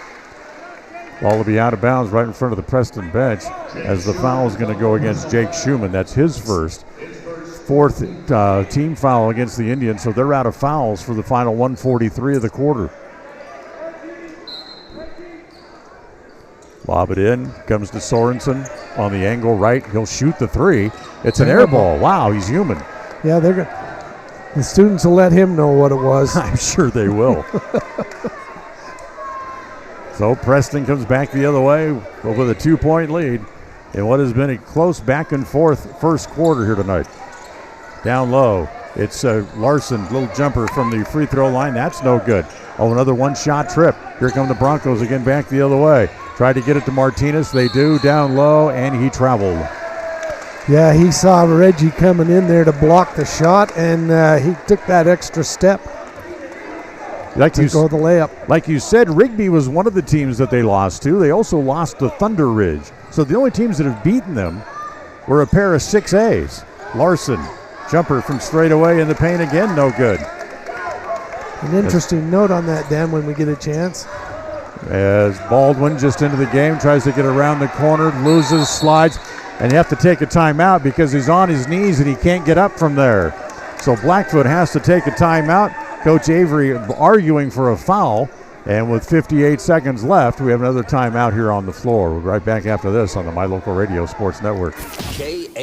Ball will be out of bounds right in front of the Preston bench as the foul is going to go against Jake Schumann. That's his fourth team foul against the Indians, so they're out of fouls for the final 1:43 of the quarter. Lob it in, comes to Sorensen on the angle right. He'll shoot the three. It's an air ball. Wow, he's human. Yeah, the students will let him know what it was. I'm sure they will. So Preston comes back the other way with a 2-point lead in what has been a close back and forth first quarter here tonight. Down low, it's Larson, little jumper from the free throw line. That's no good. Oh, another one-shot trip. Here come the Broncos again back the other way. Tried to get it to Martinez. They do, down low, and he traveled. Yeah, he saw Reggie coming in there to block the shot, and he took that extra step. Like to go the layup. Like you said, Rigby was one of the teams that they lost to. They also lost to Thunder Ridge. So the only teams that have beaten them were a pair of 6As. Larson, jumper from straight away in the paint again, no good. An interesting note on that, Dan, when we get a chance. As Baldwin just into the game, tries to get around the corner, loses, slides, and you have to take a timeout because he's on his knees and he can't get up from there. So Blackfoot has to take a timeout. Coach Avery arguing for a foul. And with 58 seconds left, we have another timeout here on the floor. We'll be right back after this on the My Local Radio Sports Network. KACH,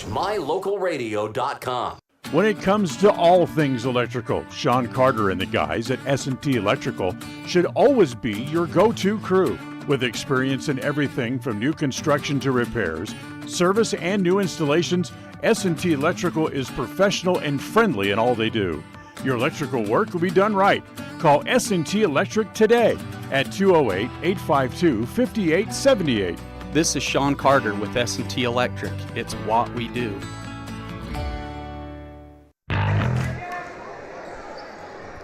MyLocalRadio.com. When it comes to all things electrical, Sean Carter and the guys at S&T Electrical should always be your go-to crew. With experience in everything from new construction to repairs, service, and new installations, S&T Electrical is professional and friendly in all they do. Your electrical work will be done right. Call S&T Electric today at 208-852-5878. This is Sean Carter with S&T Electric. It's what we do.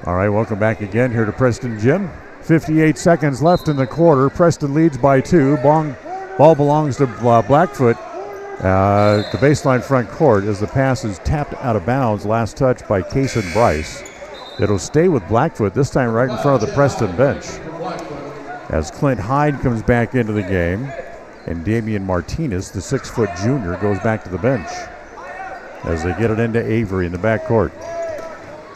All right, welcome back again here to Preston Gym. 58 seconds left in the quarter. Preston leads by 2. Ball belongs to Blackfoot. The baseline front court as the pass is tapped out of bounds. Last touch by Kason Bryce. It'll stay with Blackfoot, this time right in front of the Preston bench. As Clint Hyde comes back into the game, and Damian Martinez, the 6-foot junior, goes back to the bench as they get it into Avery in the backcourt.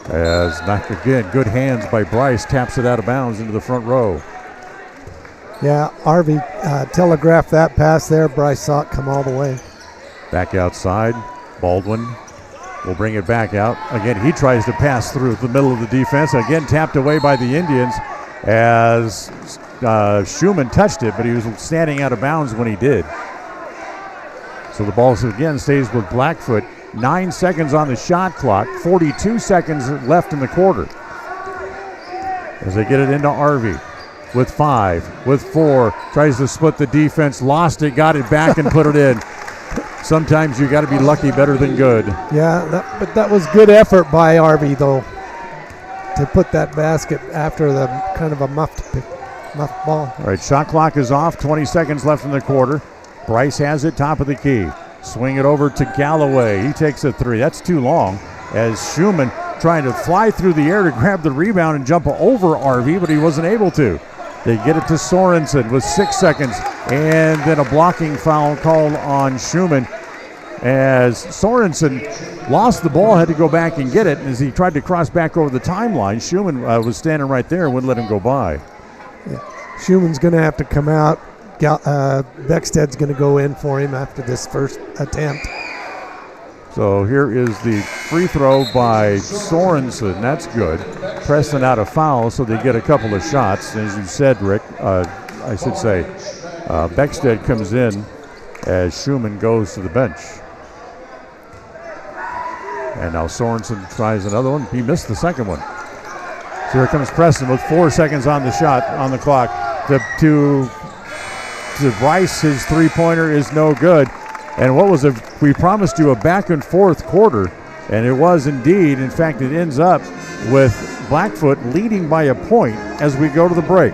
As not again, good hands by Bryce, taps it out of bounds into the front row. Yeah, Harvey telegraphed that pass there. Bryce saw it come all the way. Back outside, Baldwin will bring it back out. Again, he tries to pass through the middle of the defense. Again, tapped away by the Indians as Schumann touched it, but he was standing out of bounds when he did. So the ball again stays with Blackfoot. 9 seconds on the shot clock, 42 seconds left in the quarter. As they get it into Arvey with 5, with 4, tries to split the defense, lost it, got it back and put it in. Sometimes you got to be lucky better than good. Yeah, but that was good effort by Arvey, though, to put that basket after the kind of a muffed ball. All right, shot clock is off, 20 seconds left in the quarter. Bryce has it, top of the key. Swing it over to Galloway. He takes a 3. That's too long as Schumann trying to fly through the air to grab the rebound and jump over Arvey, but he wasn't able to. They get it to Sorensen with 6 seconds, and then a blocking foul called on Schumann as Sorensen lost the ball, had to go back and get it. As he tried to cross back over the timeline, Schumann was standing right there and wouldn't let him go by. Yeah. Schumann's going to have to come out. Becksted's going to go in for him after this first attempt. So here is the free throw by Sorensen. That's good. Preston out of foul, so they get a couple of shots. As you said, Rick, I should say, Beckstead comes in as Schumann goes to the bench. And now Sorensen tries another one. He missed the second one. So here comes Preston with 4 seconds on the shot, on the clock. To Bryce, his three-pointer is no good. And what was we promised you a back and forth quarter, and it was indeed. In fact, it ends up with Blackfoot leading by a point as we go to the break.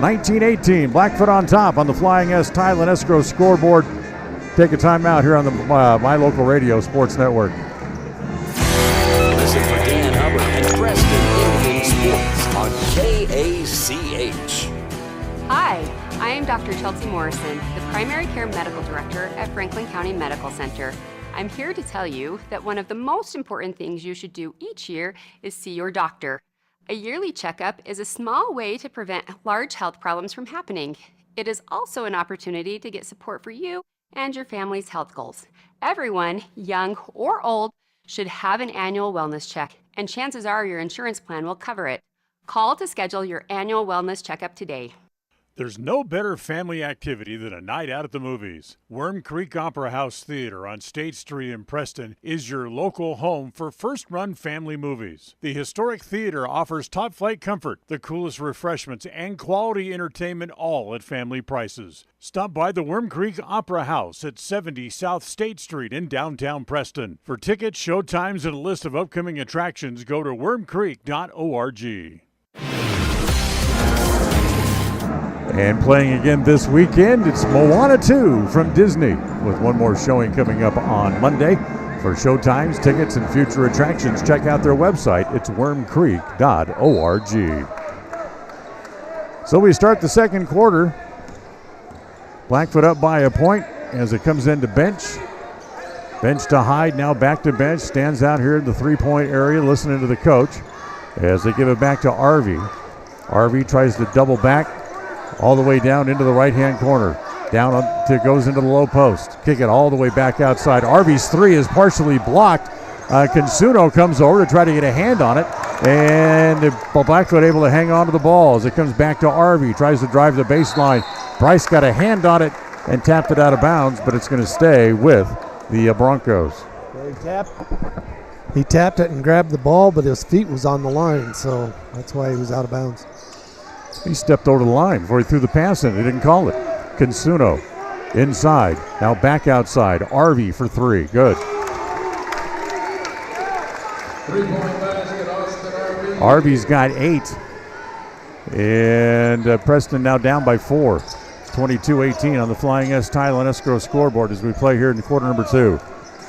19-18, Blackfoot on top on the Flying S Tile and Escrow scoreboard. Take a timeout here on the My Local Radio Sports Network. Listen for Dan Hubbard and Preston Indian Sports on KACH. Hi, I am Dr. Chelsea Morrison, the Primary Care Medical Director at Franklin County Medical Center. I'm here to tell you that one of the most important things you should do each year is see your doctor. A yearly checkup is a small way to prevent large health problems from happening. It is also an opportunity to get support for you and your family's health goals. Everyone, young or old, should have an annual wellness check, and chances are your insurance plan will cover it. Call to schedule your annual wellness checkup today. There's no better family activity than a night out at the movies. Worm Creek Opera House Theater on State Street in Preston is your local home for first-run family movies. The historic theater offers top-flight comfort, the coolest refreshments, and quality entertainment, all at family prices. Stop by the Worm Creek Opera House at 70 South State Street in downtown Preston. For tickets, show times, and a list of upcoming attractions, go to wormcreek.org. And playing again this weekend, it's Moana 2 from Disney, with one more showing coming up on Monday. For showtimes, tickets, and future attractions, check out their website. It's wormcreek.org. So we start the second quarter. Blackfoot up by a point as it comes into bench. Bench to Hyde, now back to bench. Stands out here in the three-point area listening to the coach as they give it back to Arvey. Arvey tries to double back all the way down into the right-hand corner. Goes into the low post. Kick it all the way back outside. Arvey's three is partially blocked. Consuno comes over to try to get a hand on it, and Blackfoot able to hang on to the ball as it comes back to Arvey. Tries to drive the baseline. Bryce got a hand on it and tapped it out of bounds, but it's going to stay with the Broncos. He tapped it and grabbed the ball, but his feet was on the line, so that's why he was out of bounds. He stepped over the line before he threw the pass in. They didn't call it. Consuno inside. Now back outside. Arvey for three. Good. Arvey's got 8. And Preston now down by 4. 22-18 on the Flying S Tile and Escrow scoreboard as we play here in quarter number 2.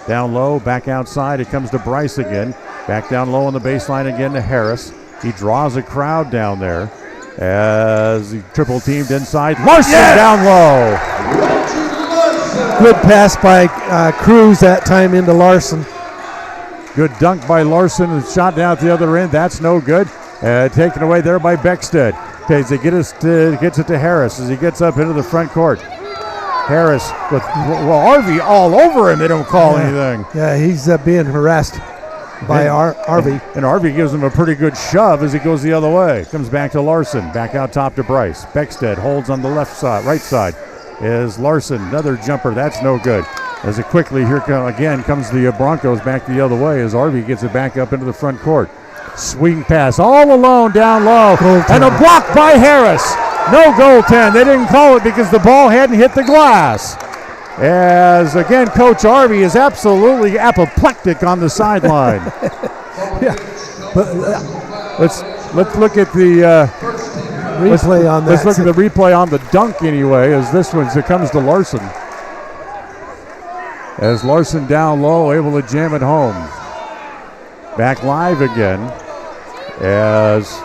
Down low, back outside. It comes to Bryce again. Back down low on the baseline again to Harris. He draws a crowd down there as he triple teamed inside. Larson down low. Good pass by Cruz that time into Larson. Good dunk by Larson. Shot down at the other end. That's no good. Taken away there by Beckstead. Gets it to Harris as he gets up into the front court. Harris with Arvey all over him. They don't call anything. Yeah, he's being harassed by Arvey. And Arvey gives him a pretty good shove as he goes the other way. Comes back to Larson. Back out top to Bryce. Beckstead holds on the right side. Is Larson. Another jumper. That's no good. As it quickly comes the Broncos back the other way as Arvey gets it back up into the front court. Swing pass all alone down low. And a block by Harris. No goaltend. They didn't call it because the ball hadn't hit the glass. As again, Coach Arvey is absolutely apoplectic on the sideline. Let's look at the replay on that. Let's look at the replay on the dunk anyway. As this one comes to Larson. As Larson down low, able to jam it home. Back live again. As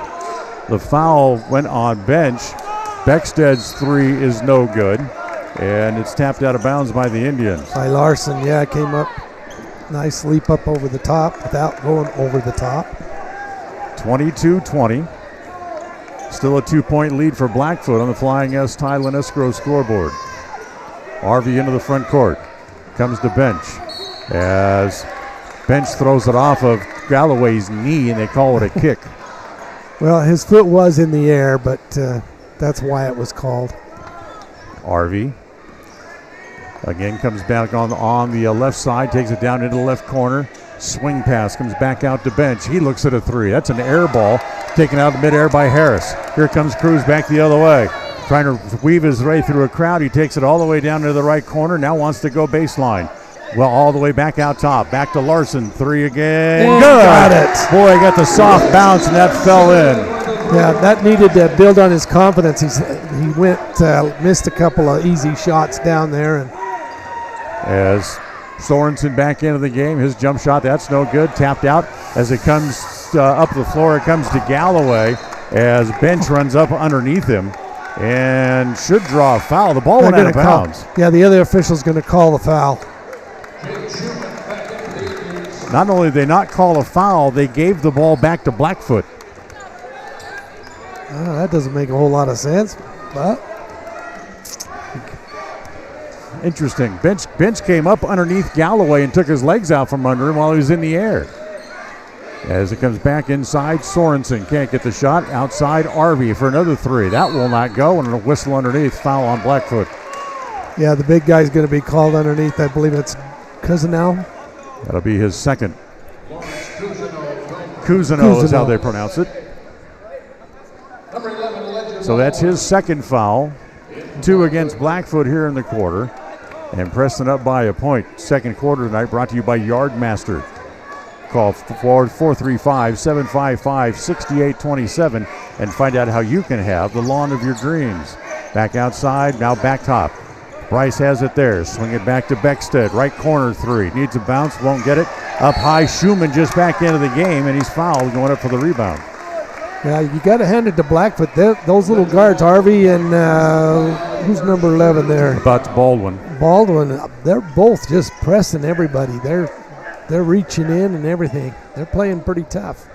the foul went on bench. Beckstead's three is no good. And it's tapped out of bounds by the Indians. By Larson, came up. Nice leap up over the top without going over the top. 22-20. Still a 2-point lead for Blackfoot on the Flying S Tile and Escrow scoreboard. Arvey into the front court. Comes to bench. As bench throws it off of Galloway's knee and they call it a kick. Well, his foot was in the air, but that's why it was called. Arvey again comes back on the left side, takes it down into the left corner. Swing pass comes back out to bench. He looks at a three. That's an air ball taken out of midair by Harris. Here comes Cruz back the other way. Trying to weave his way through a crowd. He takes it all the way down to the right corner. Now wants to go baseline. Well, all the way back out top. Back to Larson. Three again. Good. Got it. Boy, got the soft bounce and that fell in. Yeah, that needed to build on his confidence. He missed a couple of easy shots down there. And as Sorensen back into the game, his jump shot, that's no good. Tapped out as it comes up the floor. It comes to Galloway as Bench runs up underneath him and should draw a foul. The ball went out of bounds. The other official's going to call the foul. Not only did they not call a foul, they gave the ball back to Blackfoot. That doesn't make a whole lot of sense, but interesting. Bench came up underneath Galloway and took his legs out from under him while he was in the air. As it comes back inside, Sorensen can't get the shot. Outside, Arvey for another three. That will not go, and a whistle underneath. Foul on Blackfoot. Yeah, the big guy's going to be called underneath. I believe it's Cousineau. That'll be his second. Cousineau is how they pronounce it. So that's his second foul. 2 against Blackfoot here in the quarter. And Preston up by a point. Second quarter tonight brought to you by Yardmaster. Call 435-755-6827 and find out how you can have the lawn of your dreams. Back outside, now back top. Bryce has it there. Swing it back to Beckstead. Right corner three. Needs a bounce, won't get it. Up high, Schumann just back into the game, and he's fouled going up for the rebound. Yeah, you got to hand it to Blackfoot. Those little guards, Harvey and who's number 11 there? That's Baldwin. Baldwin. They're both just pressing everybody. They're reaching in and everything. They're playing pretty tough.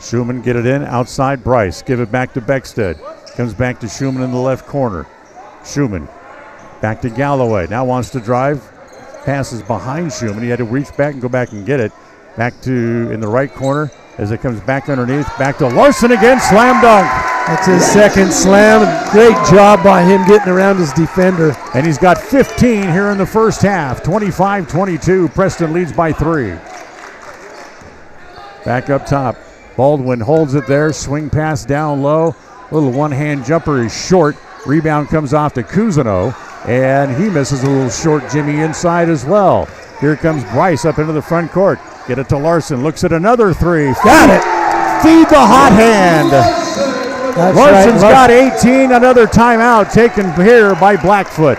Schumann get it in outside Bryce. Give it back to Beckstead. Comes back to Schumann in the left corner. Schumann back to Galloway. Now wants to drive. Passes behind Schumann. He had to reach back and go back and get it. Back to in the right corner as it comes back underneath. Back to Larson again. Slam dunk. That's his second slam. Great job by him getting around his defender. And he's got 15 here in the first half. 25-22. Preston leads by 3. Back up top. Baldwin holds it there. Swing pass down low. Little one-hand jumper is short. Rebound comes off to Cousineau. And he misses a little short Jimmy inside as well. Here comes Bryce up into the front court. Get it to Larson. Looks at another 3. Got it. Feed the hot hand. That's Larson's right. got 18. Another timeout taken here by Blackfoot.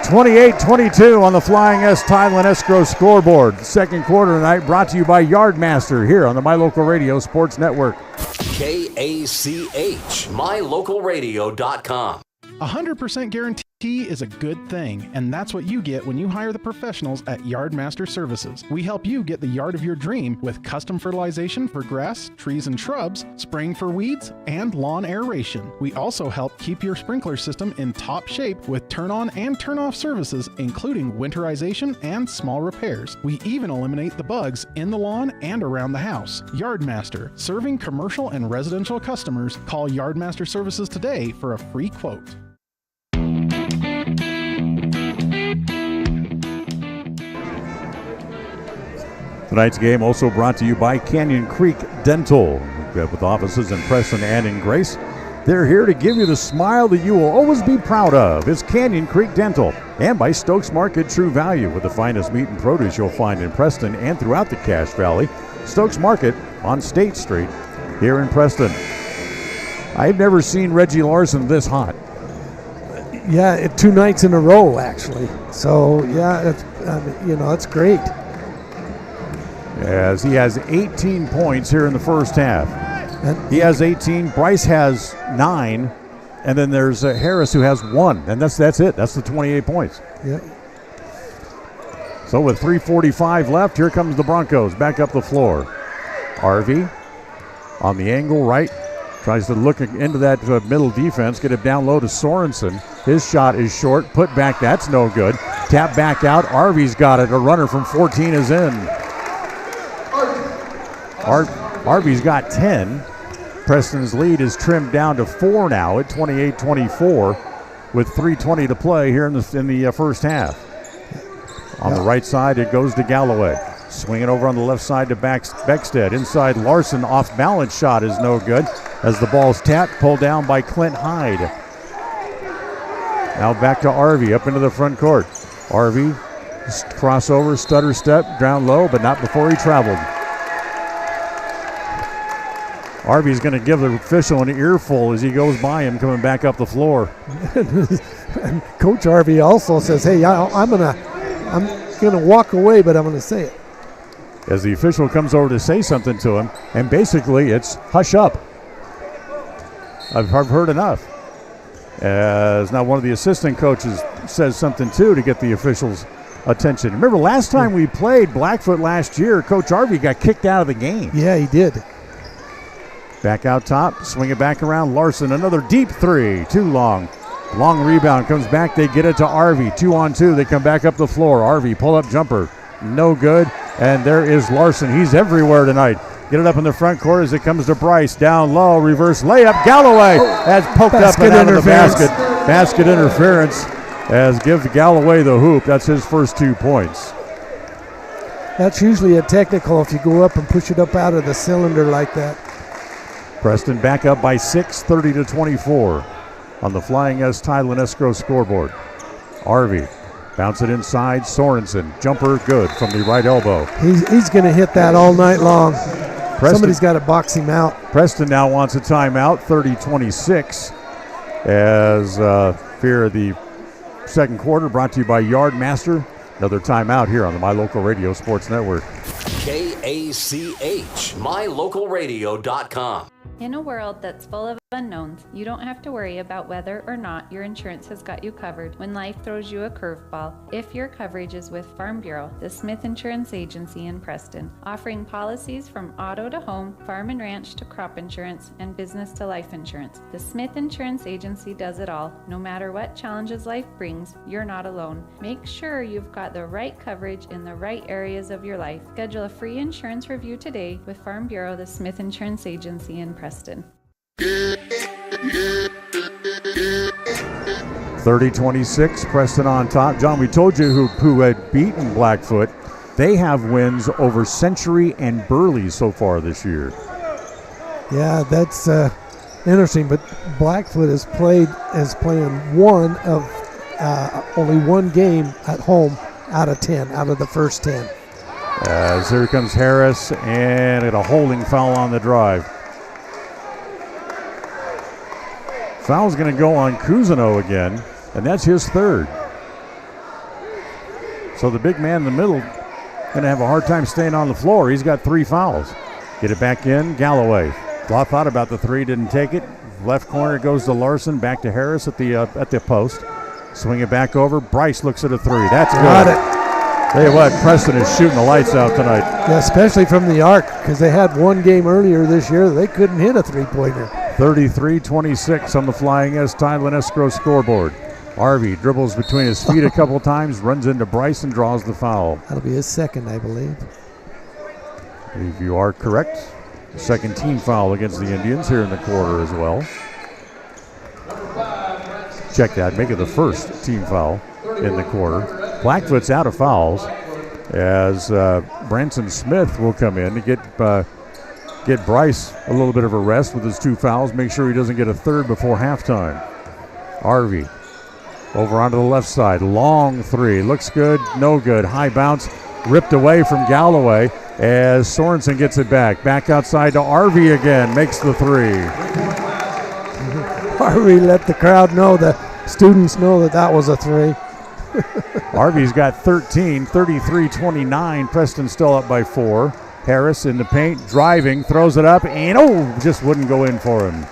28-22 on the Flying S Tile and Escrow scoreboard. Second quarter tonight brought to you by Yardmaster here on the My Local Radio Sports Network. KACH, mylocalradio.com. 100% guarantee is a good thing, and that's what you get when you hire the professionals at Yardmaster Services. We help you get the yard of your dream with custom fertilization for grass, trees, and shrubs, spraying for weeds, and lawn aeration. We also help keep your sprinkler system in top shape with turn-on and turn-off services, including winterization and small repairs. We even eliminate the bugs in the lawn and around the house. Yardmaster, serving commercial and residential customers. Call Yardmaster Services today for a free quote. Tonight's game also brought to you by Canyon Creek Dental, with offices in Preston and in Grace. They're here to give you the smile that you will always be proud of. It's Canyon Creek Dental. And by Stokes Market True Value, with the finest meat and produce you'll find in Preston and throughout the Cache Valley. Stokes Market on State Street here in Preston. I've never seen Reggie Larson this hot. Yeah, 2 nights in a row, actually. So, yeah, it's great. As he has 18 points here in the first half. And he has 18. Bryce has 9. And then there's Harris who has 1. And that's it. That's the 28 points. Yeah. So with 3:45 left, here comes the Broncos back up the floor. RV on the angle right. Tries to look into that middle defense. Get it down low to Sorensen. His shot is short. Put back. That's no good. Tap back out. RV's got it. A runner from 14 is in. Harvey's got 10. Preston's lead is trimmed down to 4 now at 28-24 with 3:20 to play here in the first half. On the right side, it goes to Galloway. Swinging over on the left side to Beckstead. Inside Larson, off balance shot is no good as the ball's tapped, pulled down by Clint Hyde. Now back to Arvey up into the front court. Arvey, crossover, stutter step, down low, but not before he traveled. Arvey's going to give the official an earful as he goes by him coming back up the floor. And Coach Arvey also says, hey, I'm gonna walk away, but I'm gonna say it. As the official comes over to say something to him, and basically it's hush up. I've heard enough. As now one of the assistant coaches says something too to get the officials' attention. Remember last time we played Blackfoot last year, Coach Arvey got kicked out of the game. Yeah, he did. Back out top, swing it back around. Larson, another deep 3, too long. Long rebound, comes back, they get it to Arvey. 2-on-2, they come back up the floor. Arvey, pull-up jumper, no good. And there is Larson, he's everywhere tonight. Get it up in the front court as it comes to Bryce. Down low, reverse layup. Galloway has poked up and out of the basket. Basket interference as gives Galloway the hoop. That's his first 2 points. That's usually a technical if you go up and push it up out of the cylinder like that. Preston back up by 6, 30-24 on the Flying S Tile and Escrow scoreboard. Arvey, bounce it inside. Sorensen, jumper good from the right elbow. He's going to hit that all night long. Preston, somebody's got to box him out. Preston now wants a timeout, 30-26, as fear of the second quarter, brought to you by Yardmaster. Another timeout here on the My Local Radio Sports Network. KACH, mylocalradio.com. In a world that's full of unknowns, you don't have to worry about whether or not your insurance has got you covered when life throws you a curveball. If your coverage is with Farm Bureau, the Smith Insurance Agency in Preston, offering policies from auto to home, farm and ranch to crop insurance, and business to life insurance. The Smith Insurance Agency does it all. No matter what challenges life brings, you're not alone. Make sure you've got the right coverage in the right areas of your life. Schedule a free insurance review today with Farm Bureau, the Smith Insurance Agency in Preston. 30-26, Preston on top. John, we told you who had beaten Blackfoot. They have wins over Century and Burley so far this year. Yeah, that's interesting. But Blackfoot is playing only one game at home out of the first 10. As here comes Harris and a holding foul on the drive. Foul's going to go on Cousineau again, and that's his third. So the big man in the middle going to have a hard time staying on the floor. He's got 3 fouls. Get it back in, Galloway. Thought about the 3, didn't take it. Left corner goes to Larson, back to Harris at the post. Swing it back over. Bryce looks at a 3. That's good. Got it. Tell you what, Preston is shooting the lights out tonight. Yeah, especially from the arc, because they had one game earlier this year that they couldn't hit a three-pointer. 33-26 on the Flying S Tideland Escrow scoreboard. Arvey dribbles between his feet a couple times, runs into Bryce and draws the foul. That'll be his second, I believe. If you are correct, second team foul against the Indians here in the quarter as well. Check that, make it the first team foul in the quarter. Blackfoot's out of fouls as Branson Smith will come in to get Bryce a little bit of a rest with his 2 fouls, make sure he doesn't get a third before halftime. Arvey over onto the left side, long 3, looks good, no good, high bounce, ripped away from Galloway as Sorensen gets it back outside to Arvey again, makes the 3. Arvey let the crowd know, the students know that was a 3. Arvey's got 13, 33-29. Preston still up by 4. Harris in the paint, driving, throws it up, and just wouldn't go in for him.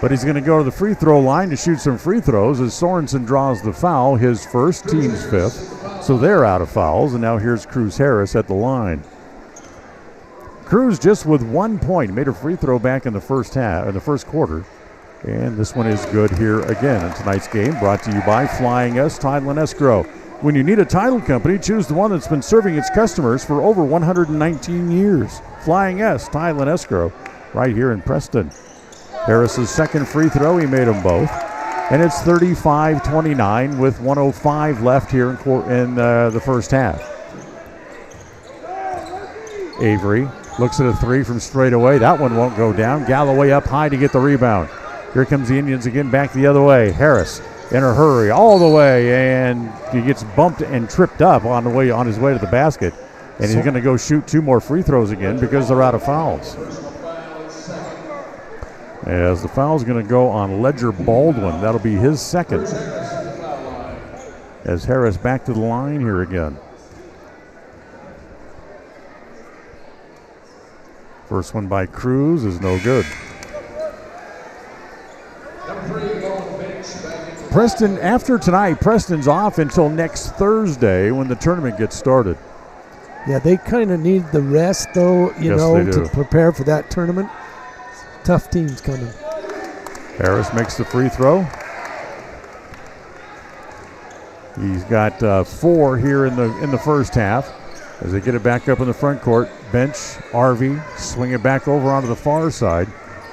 But he's going to go to the free throw line to shoot some free throws as Sorensen draws the foul, his first, team's 5th. So they're out of fouls, and now here's Cruz Harris at the line. Cruz just with 1 point, made a free throw back in the first quarter. And this one is good here again in tonight's game, brought to you by Flying S Tideland Escrow. When you need a title company, choose the one that's been serving its customers for over 119 years. Flying S Tideland Escrow, right here in Preston. Harris's second free throw, he made them both. And it's 35-29 with 1:05 left here in the first half. Avery looks at a 3 from straight away. That one won't go down. Galloway up high to get the rebound. Here comes the Indians again back the other way. Harris in a hurry all the way, and he gets bumped and tripped up on his way to the basket. And he's going to go shoot 2 more free throws again because they're out of fouls. As the foul's going to go on Ledger Baldwin. That'll be his second. As Harris back to the line here again. First one by Cruz is no good. Preston, after tonight, Preston's off until next Thursday when the tournament gets started. Yeah, they kind of need the rest, though, to prepare for that tournament. Tough teams coming. Harris makes the free throw. He's got 4 here in the first half. As they get it back up in the front court, bench, Arvey, swing it back over onto the far side.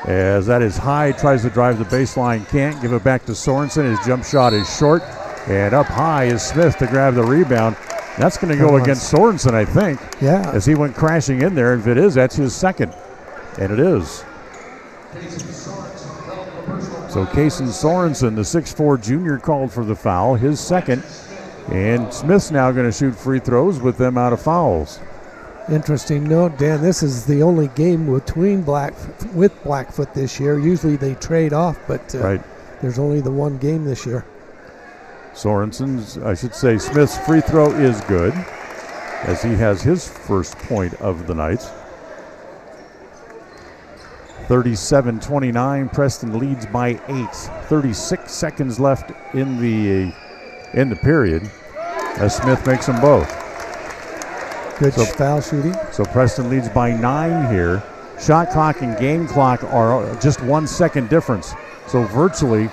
As that is high, tries to drive the baseline, can't. Give it back to Sorensen. His jump shot is short. And up high is Smith to grab the rebound. That's going to go against Sorensen, I think. Yeah. As he went crashing in there. If it is, that's his second. And it is. So Kason Sorensen, the 6'4 junior, called for the foul, his second. And Smith's now going to shoot free throws with them out of fouls. Interesting note, Dan, this is the only game between Blackfoot this year. Usually they trade off, but there's only the one game this year. Smith's free throw is good, as he has his first point of the night. 37-29. Preston leads by 8. 36 seconds left in the period as Smith makes them both. Good foul shooting. So Preston leads by 9 here. Shot clock and game clock are just 1 second difference. So virtually,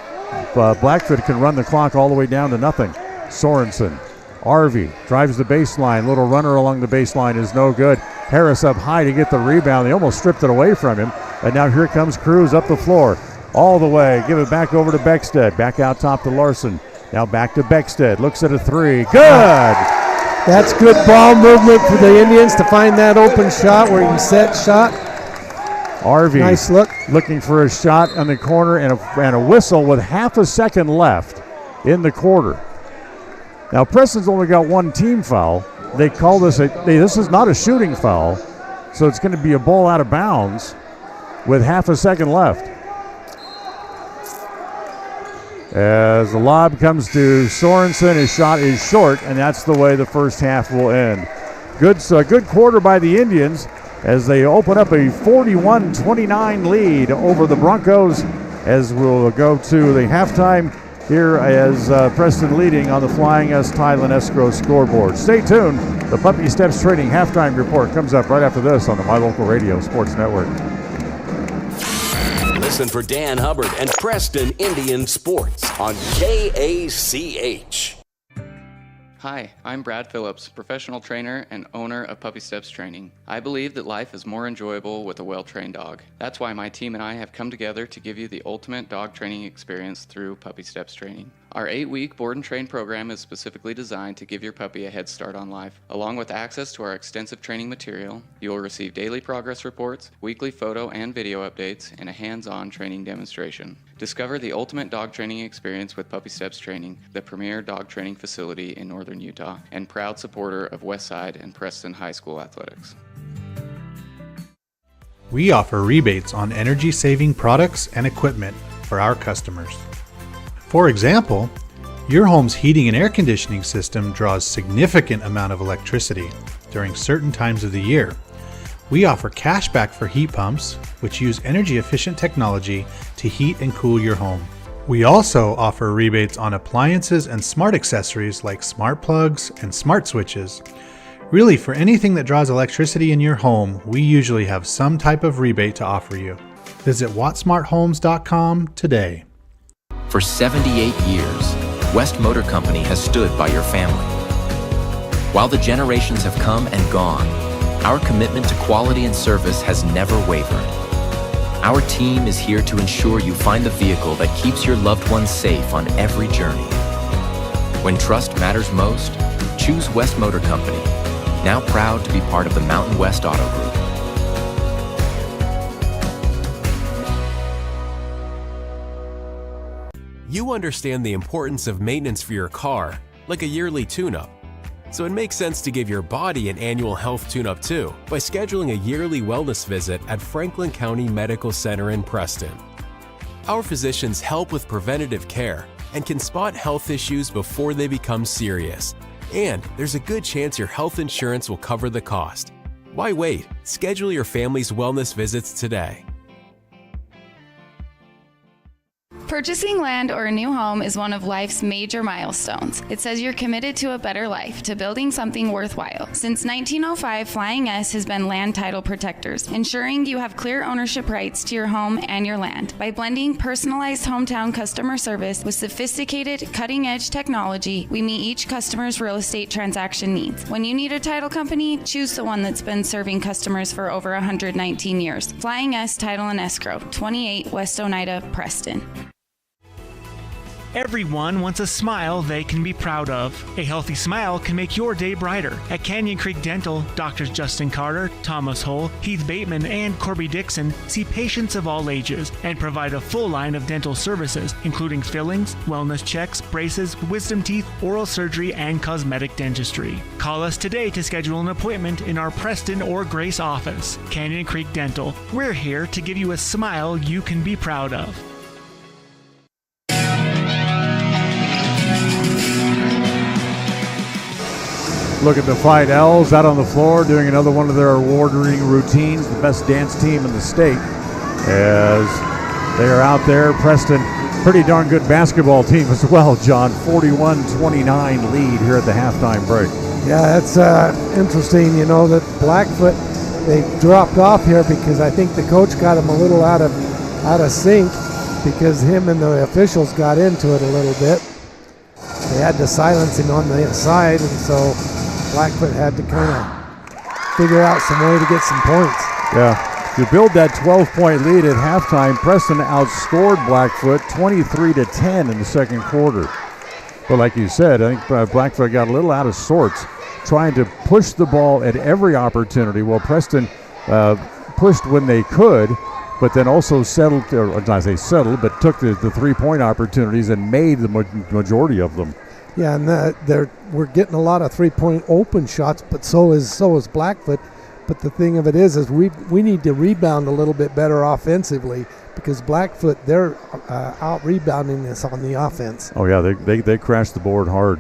Blackfoot can run the clock all the way down to nothing. Sorensen, Arvey drives the baseline. Little runner along the baseline is no good. Harris up high to get the rebound. They almost stripped it away from him. And now here comes Cruz up the floor. All the way. Give it back over to Beckstead. Back out top to Larson. Now back to Beckstead. Looks at a three. Good! That's good ball movement for the Indians to find that open shot where you can set shot. Arvey, nice look. Looking for a shot on the corner and a whistle with half a second left in the quarter. Now Preston's only got 1 team foul. They call this this is not a shooting foul, so it's going to be a ball out of bounds with half a second left. As the lob comes to Sorensen, his shot is short, and that's the way the first half will end. Good quarter by the Indians as they open up a 41-29 lead over the Broncos, as we'll go to the halftime here as Preston leading on the Flying S Tile and Escrow scoreboard. Stay tuned. The Puppy Steps Trading halftime report comes up right after this on the My Local Radio Sports Network. Listen for Dan Hubbard and Preston Indian Sports on KACH. Hi, I'm Brad Phillips, professional trainer and owner of Puppy Steps Training. I believe that life is more enjoyable with a well-trained dog. That's why my team and I have come together to give you the ultimate dog training experience through Puppy Steps Training. Our 8-week board and train program is specifically designed to give your puppy a head start on life. Along with access to our extensive training material, you will receive daily progress reports, weekly photo and video updates, and a hands-on training demonstration. Discover the ultimate dog training experience with Puppy Steps Training, the premier dog training facility in northern Utah, and proud supporter of Westside and Preston High School athletics. We offer rebates on energy-saving products and equipment for our customers. For example, your home's heating and air conditioning system draws significant amount of electricity during certain times of the year. We offer cash back for heat pumps, which use energy-efficient technology to heat and cool your home. We also offer rebates on appliances and smart accessories like smart plugs and smart switches. Really, for anything that draws electricity in your home, we usually have some type of rebate to offer you. Visit wattsmarthomes.com today. For 78 years, West Motor Company has stood by your family. While the generations have come and gone, our commitment to quality and service has never wavered. Our team is here to ensure you find the vehicle that keeps your loved ones safe on every journey. When trust matters most, choose West Motor Company, now proud to be part of the Mountain West Auto Group. You understand the importance of maintenance for your car, like a yearly tune-up. So it makes sense to give your body an annual health tune-up too by scheduling a yearly wellness visit at Franklin County Medical Center in Preston. Our physicians help with preventative care and can spot health issues before they become serious. And there's a good chance your health insurance will cover the cost. Why wait? Schedule your family's wellness visits today. Purchasing land or a new home is one of life's major milestones. It says you're committed to a better life, to building something worthwhile. Since 1905, Flying S has been land title protectors, ensuring you have clear ownership rights to your home and your land. By blending personalized hometown customer service with sophisticated, cutting-edge technology, we meet each customer's real estate transaction needs. When you need a title company, choose the one that's been serving customers for over 119 years. Flying S Title and Escrow, 28 West Oneida, Preston. Everyone wants a smile they can be proud of. A healthy smile can make your day brighter. At Canyon Creek Dental, Doctors Justin Carter, Thomas Hull, Heath Bateman, and Corby Dixon see patients of all ages and provide a full line of dental services, including fillings, wellness checks, braces, wisdom teeth, oral surgery, and cosmetic dentistry. Call us today to schedule an appointment in our Preston or Grace office. Canyon Creek Dental. We're here to give you a smile you can be proud of. Look at the Fight Owls out on the floor doing another one of their award-winning routines, the best dance team in the state. as they are out there. Preston, pretty darn good basketball team as well, John. 41-29 lead here at the halftime break. Yeah, it's interesting, that Blackfoot, they dropped off here because I think the coach got him a little out of sync because him and the officials got into it a little bit. They had the silencing on the inside, and so Blackfoot had to kind of figure out some way to get some points. Yeah, to build that 12-point lead at halftime, Preston outscored Blackfoot 23-10 in the second quarter. But like you said, I think Blackfoot got a little out of sorts, trying to push the ball at every opportunity. Well, Preston pushed when they could, but then also settled, or not say settled, but took the three-point opportunities and made the majority of them. Yeah, and we're getting a lot of three-point open shots, but so is Blackfoot. But the thing of it is we need to rebound a little bit better offensively because Blackfoot, they're out-rebounding us on the offense. Oh, yeah, they crashed the board hard.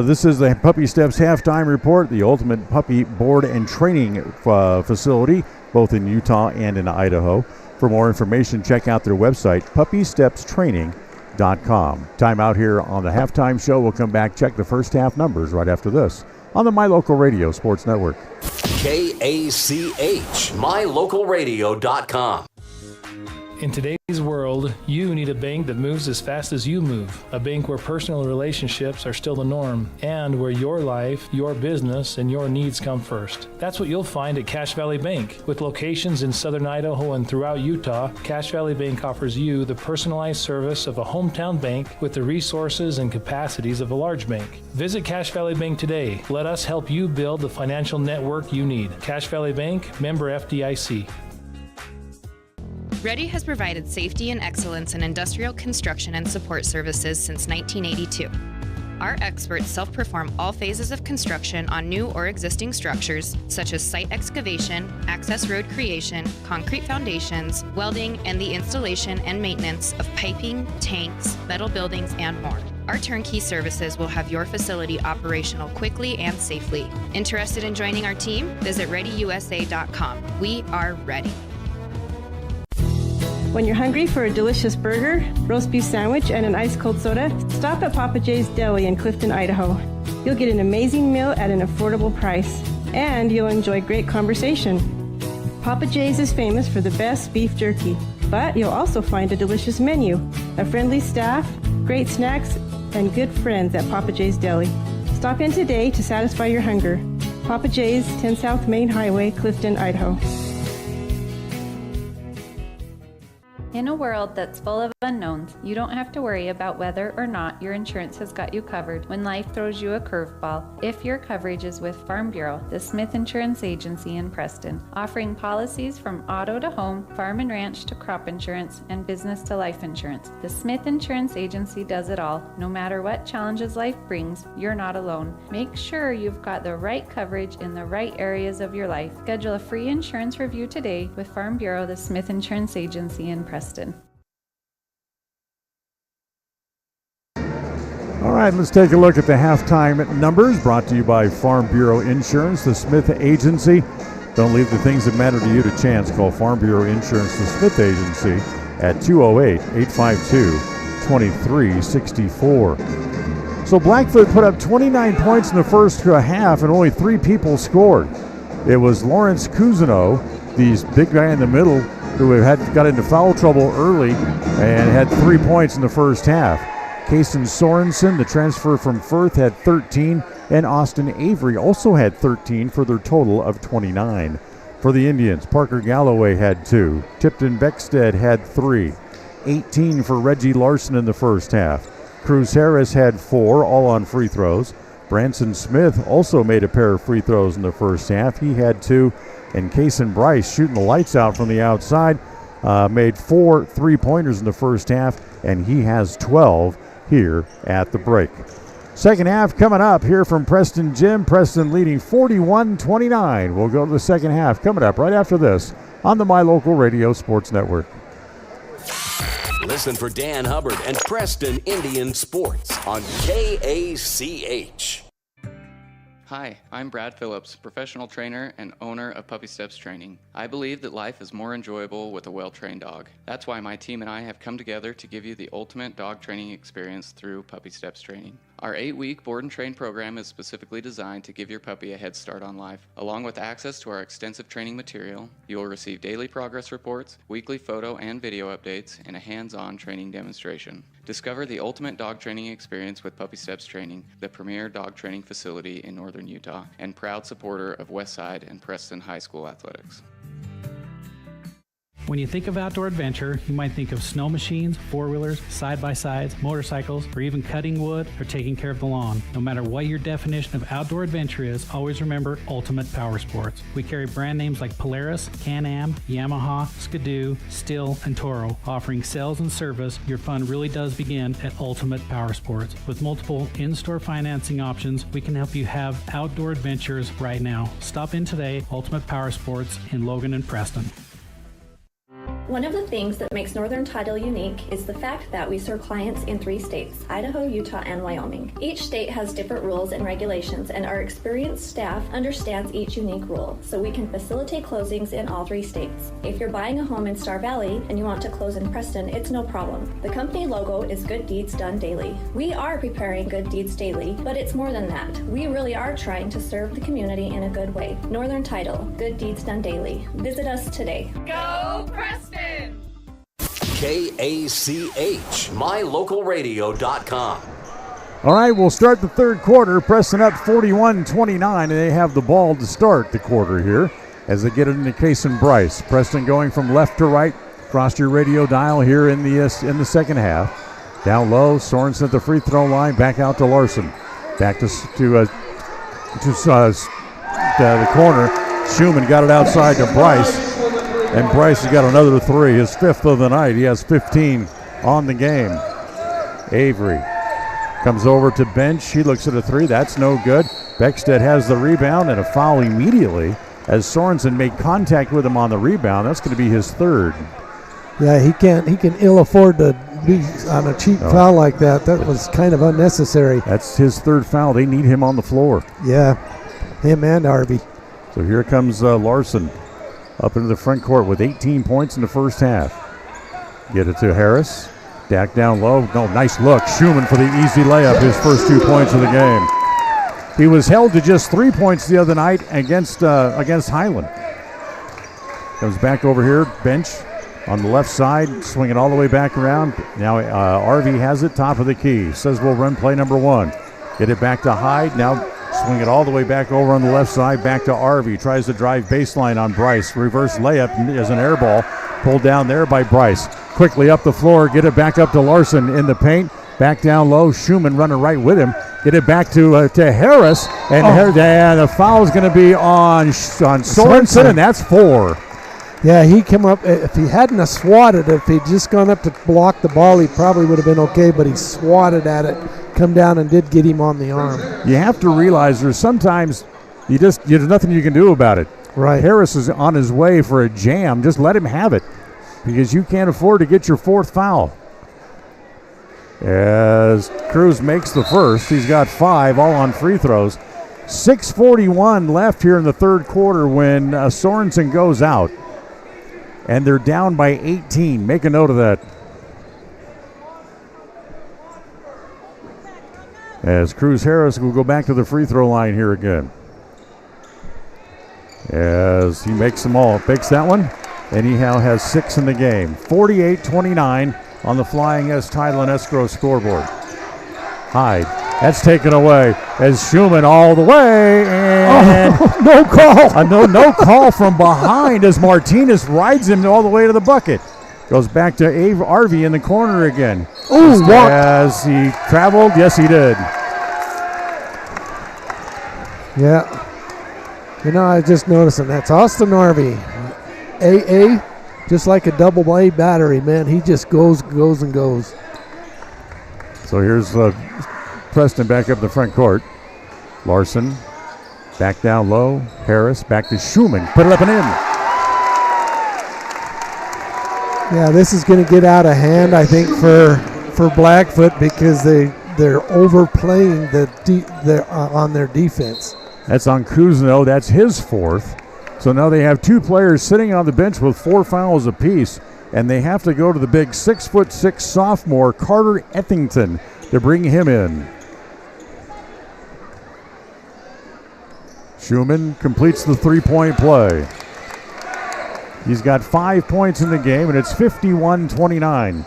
This is the Puppy Steps halftime report, the ultimate puppy board and training facility, both in Utah and in Idaho. For more information, check out their website, puppystepstraining.com. Time out here on the halftime show. We'll come back, check the first half numbers right after this on the My Local Radio Sports Network. KACH, mylocalradio.com. In today's world, you need a bank that moves as fast as you move. A bank where personal relationships are still the norm and where your life, your business, and your needs come first. That's what you'll find at Cache Valley Bank. With locations in southern Idaho and throughout Utah, Cache Valley Bank offers you the personalized service of a hometown bank with the resources and capacities of a large bank. Visit Cache Valley Bank today. Let us help you build the financial network you need. Cache Valley Bank, member FDIC. Ready has provided safety and excellence in industrial construction and support services since 1982. Our experts self-perform all phases of construction on new or existing structures, such as site excavation, access road creation, concrete foundations, welding, and the installation and maintenance of piping, tanks, metal buildings, and more. Our turnkey services will have your facility operational quickly and safely. Interested in joining our team? Visit ReadyUSA.com. We are ready. When you're hungry for a delicious burger, roast beef sandwich, and an ice-cold soda, stop at Papa J's Deli in Clifton, Idaho. You'll get an amazing meal at an affordable price, and you'll enjoy great conversation. Papa J's is famous for the best beef jerky, but you'll also find a delicious menu, a friendly staff, great snacks, and good friends at Papa J's Deli. Stop in today to satisfy your hunger. Papa J's, 10 South Main Highway, Clifton, Idaho. In a world that's full of unknowns, you don't have to worry about whether or not your insurance has got you covered when life throws you a curveball. If your coverage is with Farm Bureau, the Smith Insurance Agency in Preston, offering policies from auto to home, farm and ranch to crop insurance, and business to life insurance. The Smith Insurance Agency does it all. No matter what challenges life brings, you're not alone. Make sure you've got the right coverage in the right areas of your life. Schedule a free insurance review today with Farm Bureau, the Smith Insurance Agency in Preston. All right, let's take a look at the halftime numbers brought to you by Farm Bureau Insurance, the Smith Agency. Don't leave the things that matter to you to chance. Call Farm Bureau Insurance, the Smith Agency at 208-852-2364. So Blackfoot put up 29 points in the first half and only 3 people scored. It was Lawrence Cousineau, the big guy in the middle, who got into foul trouble early and had 3 points in the first half. Kason Sorensen, the transfer from Firth, had 13, and Austin Avery also had 13 for their total of 29. For the Indians, Parker Galloway had 2. Tipton Beckstead had 3. 18 for Reggie Larson in the first half. Cruz Harris had 4, all on free throws. Branson Smith also made a pair of free throws in the first half. He had 2. And Kason Bryce, shooting the lights out from the outside, made 4 3-pointers in the first half, and he has 12 here at the break. Second half coming up here from Preston Gym. Preston leading 41-29. We'll go to the second half coming up right after this on the My Local Radio Sports Network. Listen for Dan Hubbard and Preston Indian Sports on KACH. Hi, I'm Brad Phillips, professional trainer and owner of Puppy Steps Training. I believe that life is more enjoyable with a well-trained dog. That's why my team and I have come together to give you the ultimate dog training experience through Puppy Steps Training. Our 8-week board and train program is specifically designed to give your puppy a head start on life. Along with access to our extensive training material, you will receive daily progress reports, weekly photo and video updates, and a hands-on training demonstration. Discover the ultimate dog training experience with Puppy Steps Training, the premier dog training facility in northern Utah, and proud supporter of Westside and Preston High School athletics. When you think of outdoor adventure, you might think of snow machines, four-wheelers, side-by-sides, motorcycles, or even cutting wood or taking care of the lawn. No matter what your definition of outdoor adventure is, always remember Ultimate Power Sports. We carry brand names like Polaris, Can-Am, Yamaha, Skidoo, Stihl, and Toro. Offering sales and service, your fun really does begin at Ultimate Power Sports. With multiple in-store financing options, we can help you have outdoor adventures right now. Stop in today, Ultimate Power Sports in Logan and Preston. One of the things that makes Northern Title unique is the fact that we serve clients in 3 states, Idaho, Utah, and Wyoming. Each state has different rules and regulations, and our experienced staff understands each unique rule, so we can facilitate closings in all 3 states. If you're buying a home in Star Valley and you want to close in Preston, it's no problem. The company logo is Good Deeds Done Daily. We are preparing Good Deeds Daily, but it's more than that. We really are trying to serve the community in a good way. Northern Title, Good Deeds Done Daily. Visit us today. Go Preston! KACH, mylocalradio.com. All right, we'll start the third quarter. Preston up 41-29, and they have the ball to start the quarter here as they get it into Case and Bryce. Preston going from left to right across your radio dial here in the second half. Down low, Sorensen at the free throw line, back out to Larson. Back to the corner. Schumann got it outside to Bryce. And Bryce has got another 3, his 5th of the night. He has 15 on the game. Avery comes over to bench. He looks at a 3. That's no good. Beckstead has the rebound and a foul immediately as Sorensen made contact with him on the rebound. That's going to be his 3rd. Yeah, he can ill afford to be on a cheap foul like that. That was kind of unnecessary. That's his 3rd foul. They need him on the floor. Yeah, him and Harvey. So here comes Larson. Up into the front court with 18 points in the first half. Get it to Harris. Back down low. No, nice look. Schumann for the easy layup, his first 2 points of the game. He was held to just 3 points the other night against Highland. Comes back over here, bench on the left side, swinging all the way back around. Now RV has it, top of the key. Says we'll run play number 1. Get it back to Hyde. Now swing it all the way back over on the left side, back to Arvey. Tries to drive baseline on Bryce. Reverse layup as an air ball. Pulled down there by Bryce. Quickly up the floor, get it back up to Larson in the paint. Back down low, Schumann running right with him. Get it back to Harris. And the foul is going to be on Sorensen, and that's 4. Yeah, he came up. If he hadn't have swatted, if he'd just gone up to block the ball, he probably would have been okay, but he swatted at it. Come down and did get him on the arm. You have to realize there's sometimes there's nothing you can do about it. Right. Harris is on his way for a jam. Just let him have it because you can't afford to get your 4th foul. As Cruz makes the first, he's got 5 all on free throws. 6:41 left here in the third quarter when Sorensen goes out. And they're down by 18. Make a note of that. As Cruz Harris will go back to the free throw line here again. As he makes them all. Makes that one. And he now has 6 in the game. 48-29 on the Flying S Title and Escrow scoreboard. Hyde. That's taken away as Schumann all the way. And no call. No call from behind as Martinez rides him all the way to the bucket. Goes back to Arvey in the corner again. Ooh, as he traveled, yes, he did. Yeah. I was just noticing that's Austin Arvey. AA, just like a double A battery, man. He just goes and goes. So here's Preston back up the front court. Larson back down low. Harris back to Schumann. Put it up and in. Yeah, this is going to get out of hand, I think, for Blackfoot because they're overplaying on their defense. That's on Kuzno. That's his 4th. So now they have 2 players sitting on the bench with 4 fouls apiece, and they have to go to the big 6'6" sophomore Carter Ethington to bring him in. Schumann completes the 3-point play. He's got 5 points in the game, and it's 51-29.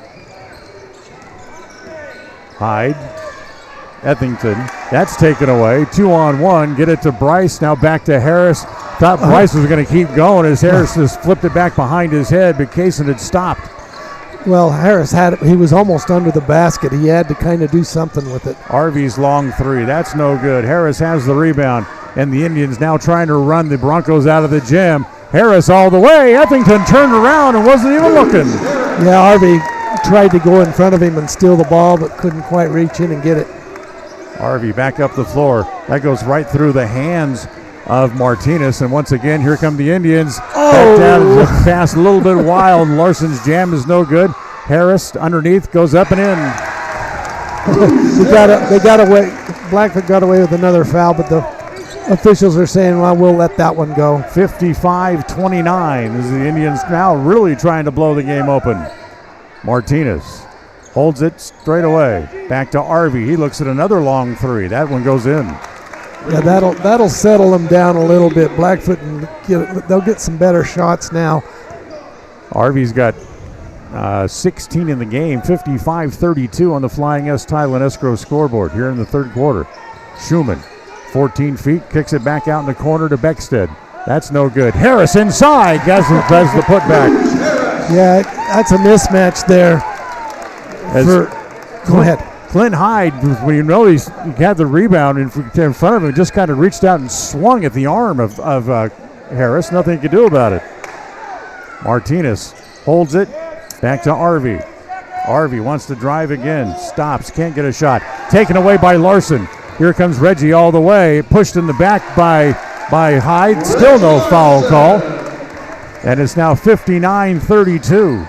Hyde, Ethington, that's taken away. 2-on-1, get it to Bryce, now back to Harris. Thought Bryce was going to keep going as Harris just flipped it back behind his head, but Kaysen had stopped. Well, Harris he was almost under the basket. He had to kind of do something with it. Arvey's long 3, that's no good. Harris has the rebound, and the Indians now trying to run the Broncos out of the gym. Harris all the way. Ethington turned around and wasn't even looking. Yeah, Arvey tried to go in front of him and steal the ball, but couldn't quite reach in and get it. Arvey back up the floor. That goes right through the hands of Martinez, and once again, here come the Indians. Back down and just pass a little bit wild. Larson's jam is no good. Harris underneath goes up and in. they got away. Blackfoot got away with another foul, but the officials are saying, well, we'll let that one go. 55-29 as the Indians now really trying to blow the game open. Martinez holds it straight away. Back to Arvey. He looks at another long 3. That one goes in. Yeah, that'll settle them down a little bit. Blackfoot, they'll get some better shots now. Arvey's got 16 in the game, 55-32 on the Flying S Tile and Escrow scoreboard here in the 3rd quarter. Schumann, 14 feet, kicks it back out in the corner to Beckstead. That's no good. Harris inside, does the putback. Yeah, that's a mismatch there. Go ahead. Clint Hyde, when you know he had the rebound in front of him, just kind of reached out and swung at the arm of Harris. Nothing he could do about it. Martinez holds it. Back to Arvey. Arvey wants to drive again. Stops. Can't get a shot. Taken away by Larson. Here comes Reggie all the way. Pushed in the back by Hyde. Still no foul call. And it's now 59-32.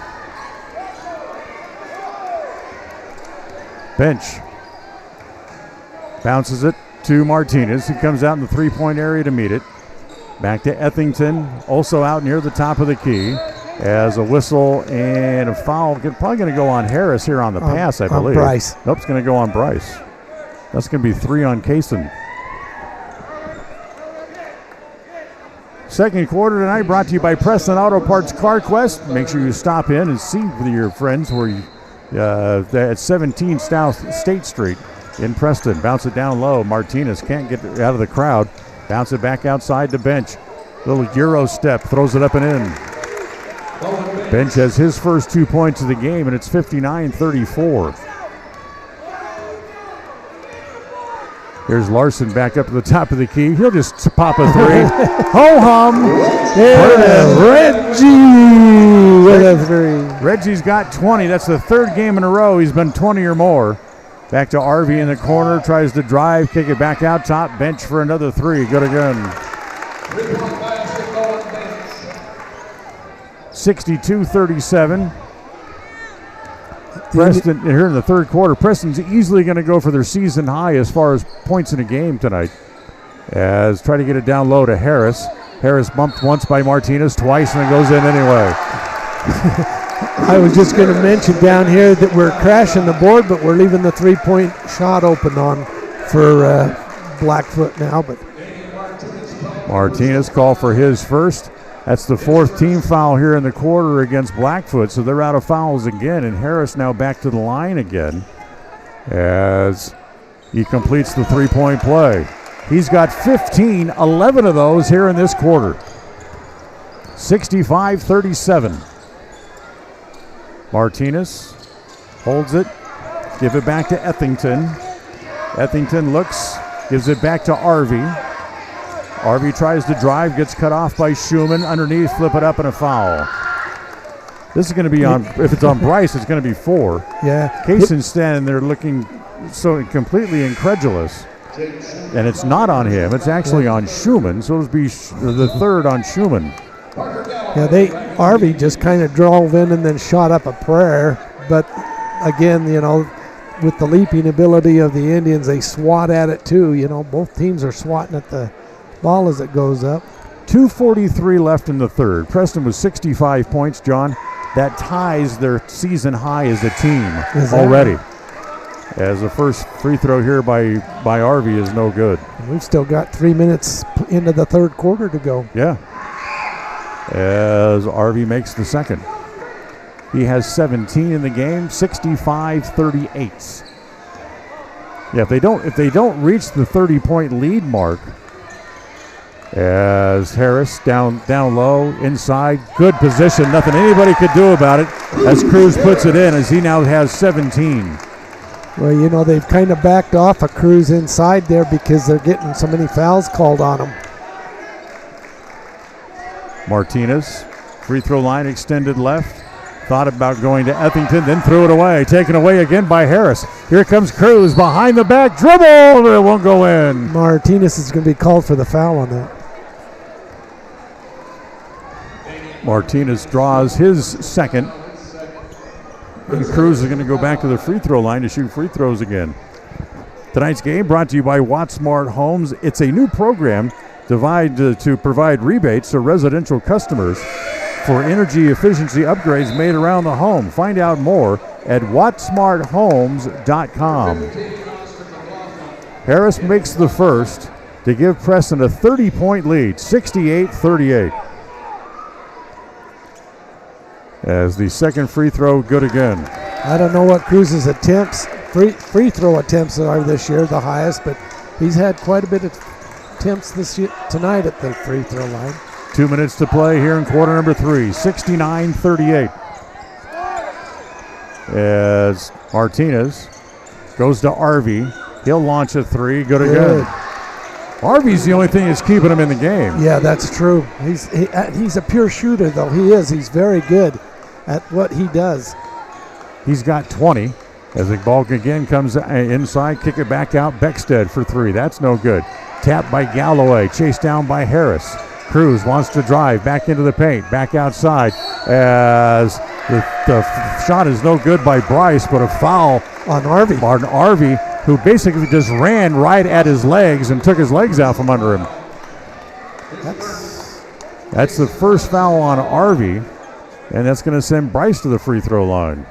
Bench bounces it to Martinez. He comes out in the 3-point area to meet it. Back to Ethington, also out near the top of the key. As a whistle and a foul, probably going to go on Harris here on the pass, I believe. On Bryce. Nope, it's going to go on Bryce. That's going to be 3 on Kaysen. Second quarter tonight brought to you by Preston Auto Parts CarQuest. Make sure you stop in and see with your friends where you at 17 South State Street in Preston. Bounce it down low. Martinez can't get it out of the crowd. Bounce it back outside the bench. Little Euro step, throws it up and in. Bench has his first 2 points of the game, and it's 59-34. Here's Larson back up to the top of the key. He'll just pop a 3. Ho-hum. Reggie with a 3. Reggie's got 20. That's the 3rd game in a row. He's been 20 or more. Back to Arvey in the corner. Tries to drive, kick it back out top. Bench for another 3. Good again. 62-37. Preston here in the 3rd quarter. Preston's easily going to go for their season high as far as points in a game tonight. As try to get it down low to Harris. Harris bumped once by Martinez, twice, and it goes in anyway. I was just going to mention down here that we're crashing the board, but we're leaving the 3-point shot open on for Blackfoot now. But Martinez called for his first. That's the 4th team foul here in the quarter against Blackfoot, so they're out of fouls again, and Harris now back to the line again as he completes the 3-point play. He's got 15, 11 of those here in this quarter. 65-37. Martinez holds it, give it back to Ethington. Ethington looks, gives it back to Arvey. Arvey tries to drive, gets cut off by Schumann. Underneath, flip it up, and a foul. This is going to be on, if it's on Bryce, it's going to be 4. Yeah. Kaysen's standing there looking so completely incredulous. And it's not on him, it's actually on Schumann, so it'll be the 3rd on Schumann. Yeah, Arvey just kind of drove in and then shot up a prayer. But again, with the leaping ability of the Indians, they swat at it too. Both teams are swatting at the ball as it goes up. 2:43 left in the third. Preston with 65 points, John. That ties their season high as a team already. As the first free throw here by Arvey is no good. We've still got 3 minutes into the third quarter to go. Yeah. As Arvey makes the second. He has 17 in the game, 65-38. Yeah, if they don't reach the 30-point lead mark, as Harris down low, inside, good position, nothing anybody could do about it, as Cruz puts it in, as he now has 17. Well, you know, they've kind of backed off a Cruz inside there because they're getting so many fouls called on them. Martinez, free throw line extended left. Thought about going to Eppington, then threw it away. Taken away again by Harris. Here comes Cruz behind the back, dribble, it won't go in. Martinez is going to be called for the foul on that. Martinez draws his second. And Cruz is going to go back to the free throw line to shoot free throws again. Tonight's game brought to you by Wattsmart Homes. It's a new program to provide rebates to residential customers for energy efficiency upgrades made around the home. Find out more at wattsmarthomes.com. Harris makes the first to give Preston a 30-point lead, 68-38. As the second free throw good again. I don't know what Cruz's free throw attempts are this year, the highest, but he's had quite a bit of attempts tonight at the free throw line. 2 minutes to play here in quarter number 3, 69-38. As Martinez goes to Arvey. He'll launch a three, good again. Arvey's the only thing that's keeping him in the game. Yeah, that's true. He's a pure shooter, though. He is. He's very good at what he does. He's got 20. As the ball again comes inside, kick it back out. Beckstead for three. That's no good. Tapped by Galloway, chased down by Harris. Cruz wants to drive back into the paint, back outside as the shot is no good by Bryce, but a foul on Arvey. Who basically just ran right at his legs and took his legs out from under him. That's the first foul on Arvey, and that's going to send Bryce to the free throw line.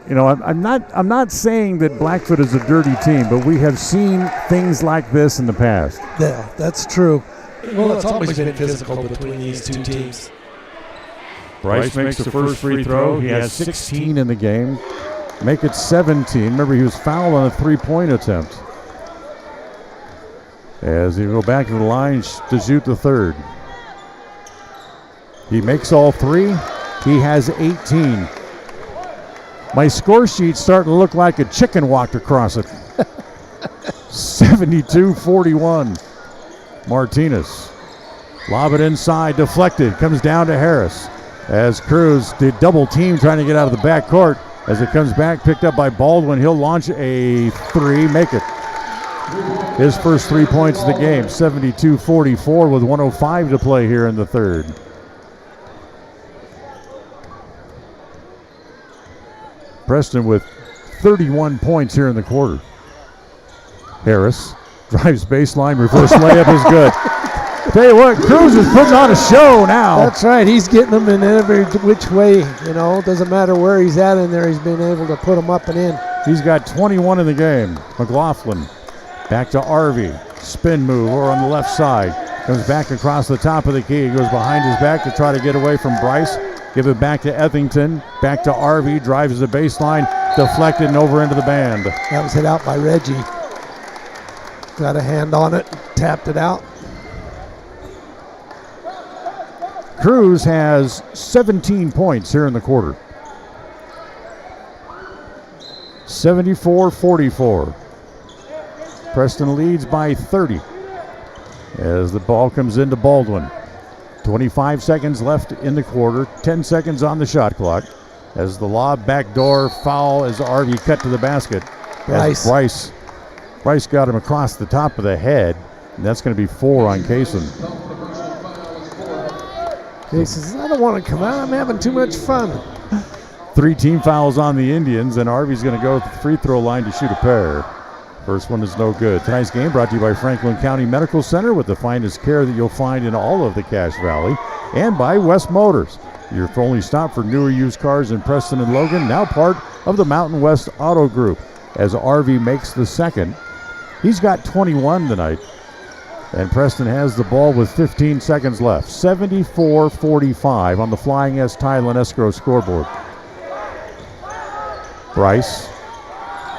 You know, I'm not saying that Blackfoot is a dirty team, but we have seen things like this in the past. Yeah, that's true. Well, it's always been physical between these two teams. Bryce makes the first free throw. He has 16 in the game. Make it 17. Remember, he was fouled on a three-point attempt. As he go back to the line to shoot the third. He makes all three. He has 18. My score sheet's starting to look like a chicken walked across it. 72-41. Martinez. Lob it inside, deflected, comes down to Harris. As Cruz did double team trying to get out of the back court. As it comes back, picked up by Baldwin, he'll launch a three, make it. His first 3 points of the game, 72-44 with 1:05 to play here in the third. Preston with 31 points here in the quarter. Harris drives baseline, reverse layup is good. Tell you what, Cruz is putting on a show now. That's right. He's getting them in every which way. You know, doesn't matter where he's at in there. He's been able to put them up and in. He's got 21 in the game. McLaughlin back to Arvey. Spin move over on the left side. Comes back across the top of the key. Goes behind his back to try to get away from Bryce. Give it back to Eppington. Back to Arvey. Drives the baseline. Deflected and over into the band. That was hit out by Reggie. Got a hand on it. Tapped it out. Cruz has 17 points here in the quarter. 74-44. Preston leads by 30 as the ball comes into Baldwin. 25 seconds left in the quarter, 10 seconds on the shot clock. As the lob backdoor foul as Arvey cut to the basket. Bryce got him across the top of the head, and that's going to be 4 on Kaysen. He says, I don't want to come out. I'm having too much fun. 3 team fouls on the Indians, and Arvey's going to go to the free throw line to shoot a pair. First one is no good. Tonight's game brought to you by Franklin County Medical Center, with the finest care that you'll find in all of the Cache Valley, and by West Motors, your only stop for newer used cars in Preston and Logan, now part of the Mountain West Auto Group. As Arvey makes the second, he's got 21 tonight, and Preston has the ball with 15 seconds left. 74-45 on the Flying S Tile and Escrow scoreboard. Bryce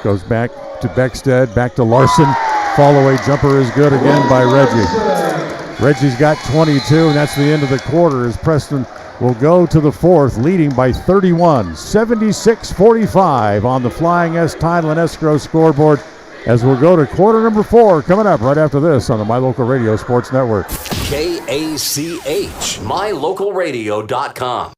goes back to Beckstead, back to Larson. Fall-away jumper is good again by Reggie. Reggie's got 22, and that's the end of the quarter as Preston will go to the fourth, leading by 31. 76-45 on the Flying S Tile and Escrow scoreboard, as we'll go to quarter number 4 coming up right after this on the My Local Radio Sports Network. KACH, mylocalradio.com.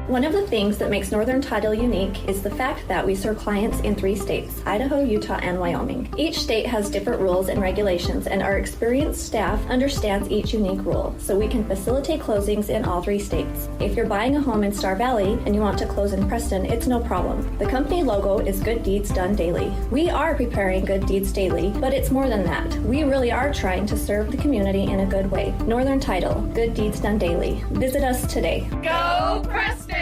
One of the things that makes Northern Title unique is the fact that we serve clients in 3 states, Idaho, Utah, and Wyoming. Each state has different rules and regulations, and our experienced staff understands each unique rule, so we can facilitate closings in all 3 states. If you're buying a home in Star Valley and you want to close in Preston, it's no problem. The company logo is Good Deeds Done Daily. We are preparing Good Deeds Daily, but it's more than that. We really are trying to serve the community in a good way. Northern Title, Good Deeds Done Daily. Visit us today. Go Preston!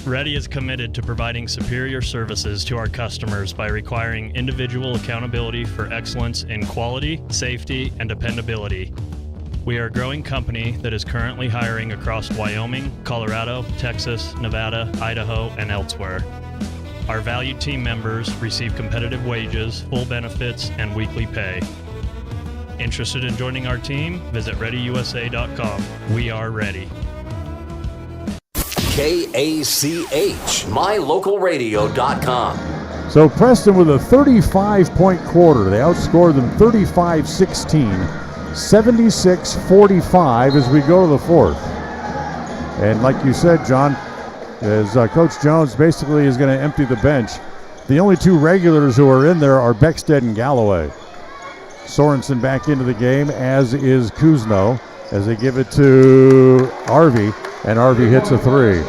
Ready is committed to providing superior services to our customers by requiring individual accountability for excellence in quality, safety, and dependability. We are a growing company that is currently hiring across Wyoming, Colorado, Texas, Nevada, Idaho, and elsewhere. Our valued team members receive competitive wages, full benefits, and weekly pay. Interested in joining our team? Visit ReadyUSA.com. We are ready. KACH, mylocalradio.com. So Preston with a 35-point quarter. They outscored them 35-16, 76-45 as we go to the fourth. And like you said, John, as Coach Jones basically is going to empty the bench, the only 2 regulars who are in there are Beckstead and Galloway. Sorensen back into the game, as is Kuzno, as they give it to Arvey. And Arvey hits a 3.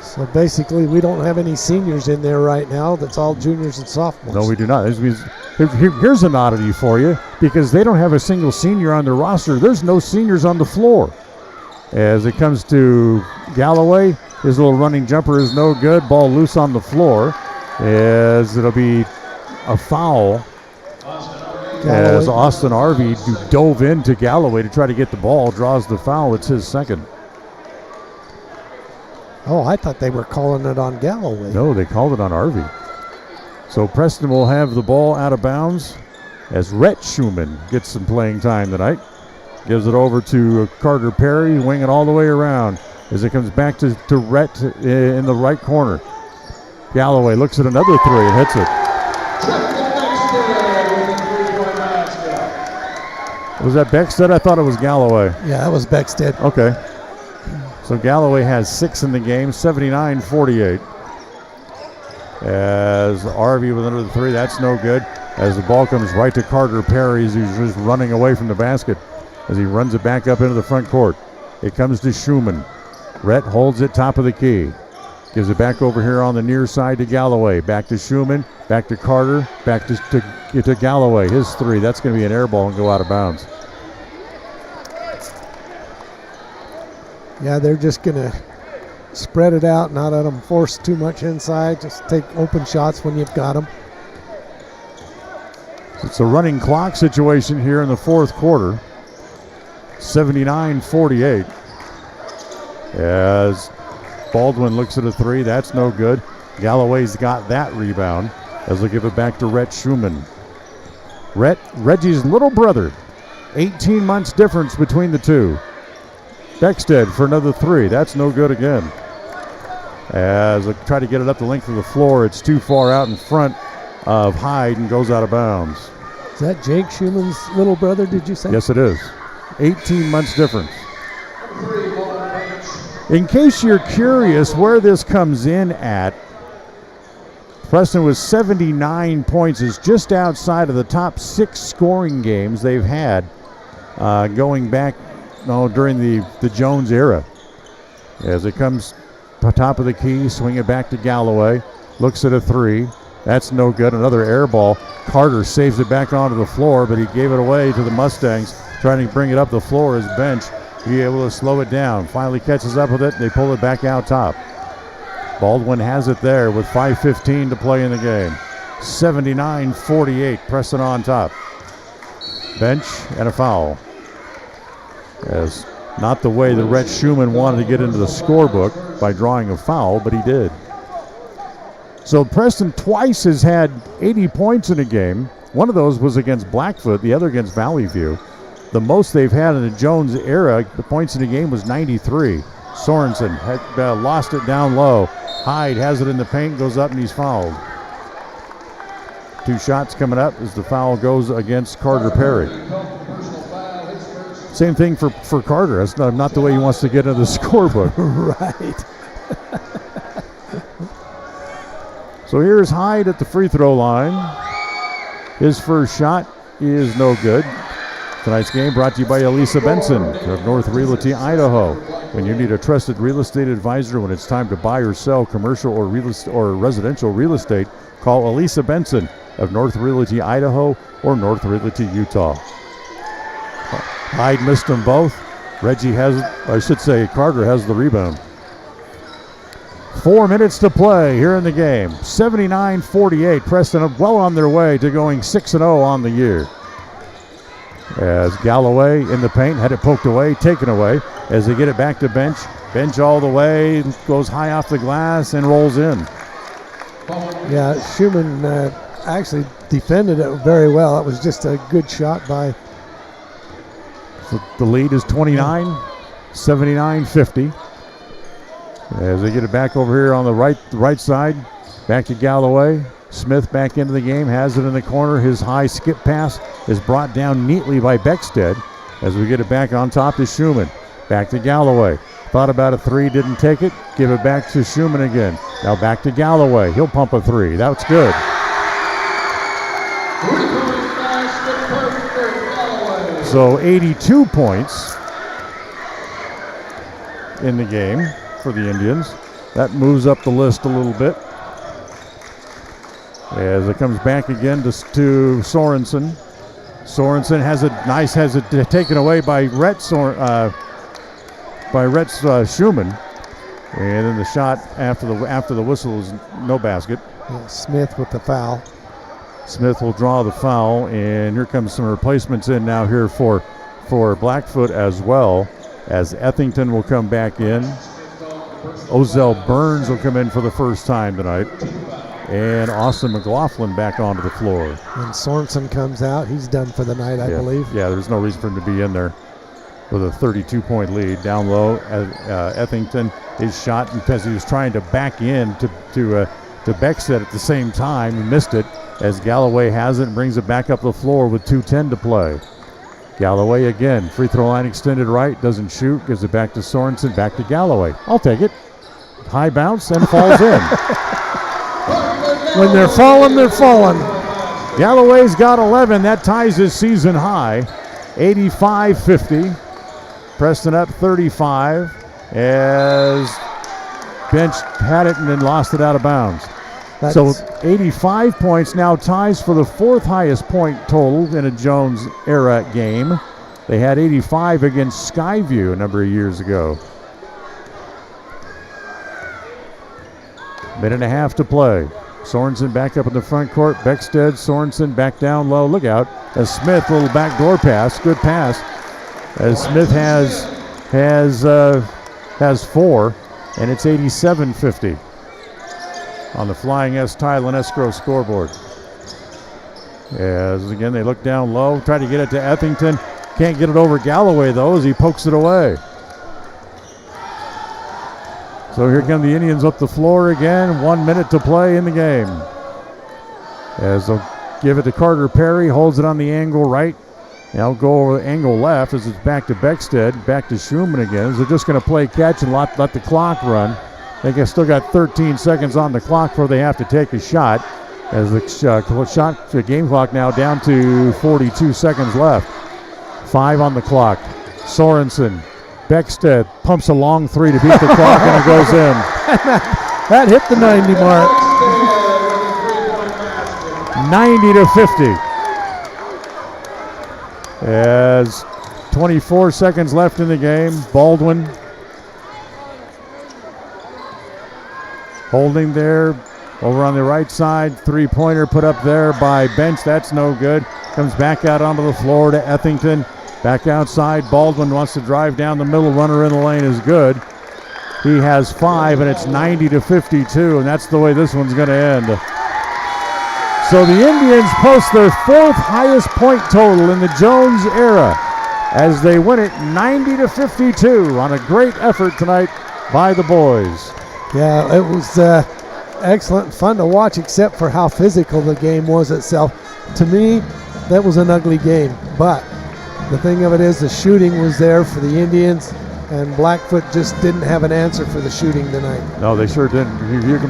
So basically, we don't have any seniors in there right now. That's all juniors and sophomores. No, we do not. Here's an oddity for you, because they don't have a single senior on their roster. There's no seniors on the floor. As it comes to Galloway, his little running jumper is no good. Ball loose on the floor, as it'll be a foul. Galloway. As Austin Arvey dove into Galloway to try to get the ball, draws the foul. It's his second. Oh, I thought they were calling it on Galloway. No, they called it on Arvey. So Preston will have the ball out of bounds as Rhett Schumann gets some playing time tonight. Gives it over to Carter Perry, wing it all the way around as it comes back to Rhett in the right corner. Galloway looks at another 3 and hits it. Was that Beckstead? I thought it was Galloway. Yeah, that was Beckstead. Okay. So Galloway has 6 in the game, 79-48. As Arvey with another 3, that's no good. As the ball comes right to Carter Perry as he's just running away from the basket. As he runs it back up into the front court. It comes to Schumann. Rhett holds it top of the key. Gives it back over here on the near side to Galloway. Back to Schumann, back to Carter, back to Galloway. His 3, that's going to be an air ball and go out of bounds. Yeah, they're just going to spread it out, not let them force too much inside. Just take open shots when you've got them. It's a running clock situation here in the fourth quarter. 79-48. As Baldwin looks at a 3, that's no good. Galloway's got that rebound as they give it back to Rhett Schumann. Reggie's little brother, 18 months difference between the 2. Beckstead for another 3, that's no good again. As they try to get it up the length of the floor, it's too far out in front of Hyde and goes out of bounds. Is that Jake Schumann's little brother, did you say? Yes, it is. 18 months difference. In case you're curious where this comes in at, Preston with 79 points is just outside of the top 6 scoring games they've had going back during the Jones era. As it comes top of the key, swing it back to Galloway. Looks at a 3. That's no good. Another air ball. Carter saves it back onto the floor, but he gave it away to the Mustangs, trying to bring it up the floor. His bench, be able to slow it down. Finally catches up with it, and they pull it back out top. Baldwin has it there with 5:15 to play in the game. 79-48, Preston on top. Bench and a foul. As not the way that Rhett Schumann wanted to get into the scorebook by drawing a foul, but he did. So Preston twice has had 80 points in a game. One of those was against Blackfoot, the other against Valley View. The most they've had in the Jones era, the points in the game was 93. Sorensen had lost it down low. Hyde has it in the paint, goes up, and he's fouled. 2 shots coming up as the foul goes against Carter Perry. Same thing for Carter. That's not the way he wants to get into the scorebook. Right. So here's Hyde at the free throw line. His first shot is no good. Tonight's game brought to you by Elisa Benson of North Realty, Idaho. When you need a trusted real estate advisor when it's time to buy or sell commercial or residential real estate, call Elisa Benson of North Realty, Idaho or North Realty, Utah. Hyde missed them both. Carter has the rebound. 4 minutes to play here in the game. 79-48. Preston well on their way to going 6-0 on the year. As Galloway in the paint, had it poked away, taken away. As they get it back to bench. Bench all the way, goes high off the glass and rolls in. Yeah, Schumann actually defended it very well. It was just a good shot by. So the lead is 29, 79-50. As they get it back over here on the right side, back to Galloway. Smith back into the game, has it in the corner. His high skip pass is brought down neatly by Beckstead. As we get it back on top to Schumann. Back to Galloway. Thought about a 3, didn't take it. Give it back to Schumann again. Now back to Galloway. He'll pump a 3. That's good. So 82 points in the game for the Indians. That moves up the list a little bit. As it comes back again to Sorensen. Sorensen has it taken away by Rhett Schumann. And then the shot after the whistle is no basket. Yeah, Smith with the foul. Smith will draw the foul, and here comes some replacements in now here for Blackfoot as well, as Ethington will come back in. Ozell Burns will come in for the first time tonight. And Austin McLaughlin back onto the floor. When Sorensen comes out, he's done for the night, I believe. Yeah, there's no reason for him to be in there with a 32-point lead. Down low, Ethington, his shot, because he was trying to back in to Beckstead at the same time. He missed it as Galloway has it and brings it back up the floor with 2:10 to play. Galloway again, free throw line extended right, doesn't shoot, gives it back to Sorensen, back to Galloway. I'll take it. High bounce and falls in. When they're falling, they're falling. Galloway's got 11. That ties his season high. 85-50. Preston up 35 as Bench had it and then lost it out of bounds. So 85 points now ties for the 4th highest point total in a Jones era game. They had 85 against Skyview a number of years ago. Minute and a half to play. Sorensen back up in the front court. Beckstead, Sorensen back down low. Look out. As Smith, little backdoor pass. Good pass. As Smith has 4, and it's 87-50 on the Flying S Tile and Escrow scoreboard. As again they look down low, try to get it to Ethington. Can't get it over Galloway though as he pokes it away. So here come the Indians up the floor again. 1 minute to play in the game. As they'll give it to Carter Perry, holds it on the angle right. Now go over the angle left as it's back to Beckstead, back to Schumann again. As they're just going to play catch and let the clock run. They still got 13 seconds on the clock before they have to take a shot. As the game clock now down to 42 seconds left. 5 on the clock. Sorensen Beckstead pumps a long three to beat the clock, and it goes in. That hit the 90 mark. 90-50. As 24 seconds left in the game, Baldwin holding there over on the right side. Three-pointer put up there by Bench. That's no good. Comes back out onto the floor to Ethington. Back outside. Baldwin wants to drive down the middle. Runner in the lane is good. He has 5, and it's 90-52, and that's the way this one's going to end. So the Indians post their 4th highest point total in the Jones era as they win it 90-52 on a great effort tonight by the boys. Yeah, it was excellent, fun to watch, except for how physical the game was itself. To me, that was an ugly game, but the thing of it is the shooting was there for the Indians, and Blackfoot just didn't have an answer for the shooting tonight. No, they sure didn't.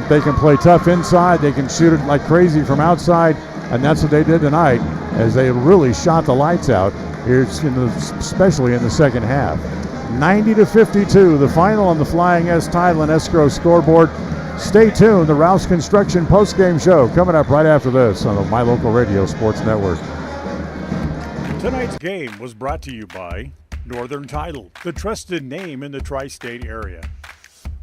They can play tough inside. They can shoot it like crazy from outside, and that's what they did tonight as they really shot the lights out, here, especially in the second half. 90-52, the final on the Flying S Title and Escrow scoreboard. Stay tuned. The Rouse Construction postgame show coming up right after this on the My Local Radio Sports Network. Tonight's game was brought to you by Northern Title, the trusted name in the tri-state area.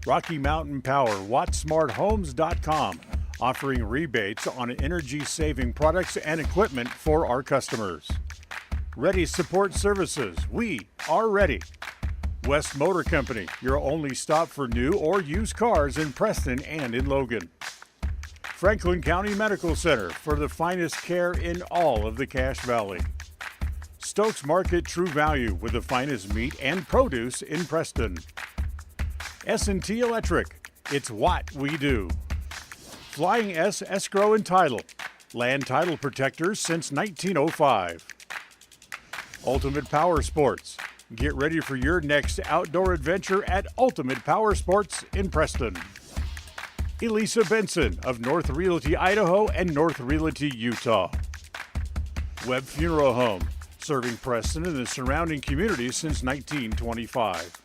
Rocky Mountain Power, WattSmartHomes.com, offering rebates on energy-saving products and equipment for our customers. Ready Support Services, we are ready. West Motor Company, your only stop for new or used cars in Preston and in Logan. Franklin County Medical Center, for the finest care in all of the Cache Valley. Stokes Market True Value, with the finest meat and produce in Preston. S&T Electric, it's what we do. Flying S Escrow and Title, land title protectors since 1905. Ultimate Power Sports, get ready for your next outdoor adventure at Ultimate Power Sports in Preston. Elisa Benson of North Realty, Idaho and North Realty, Utah. Webb Funeral Home, serving Preston and the surrounding communities since 1925.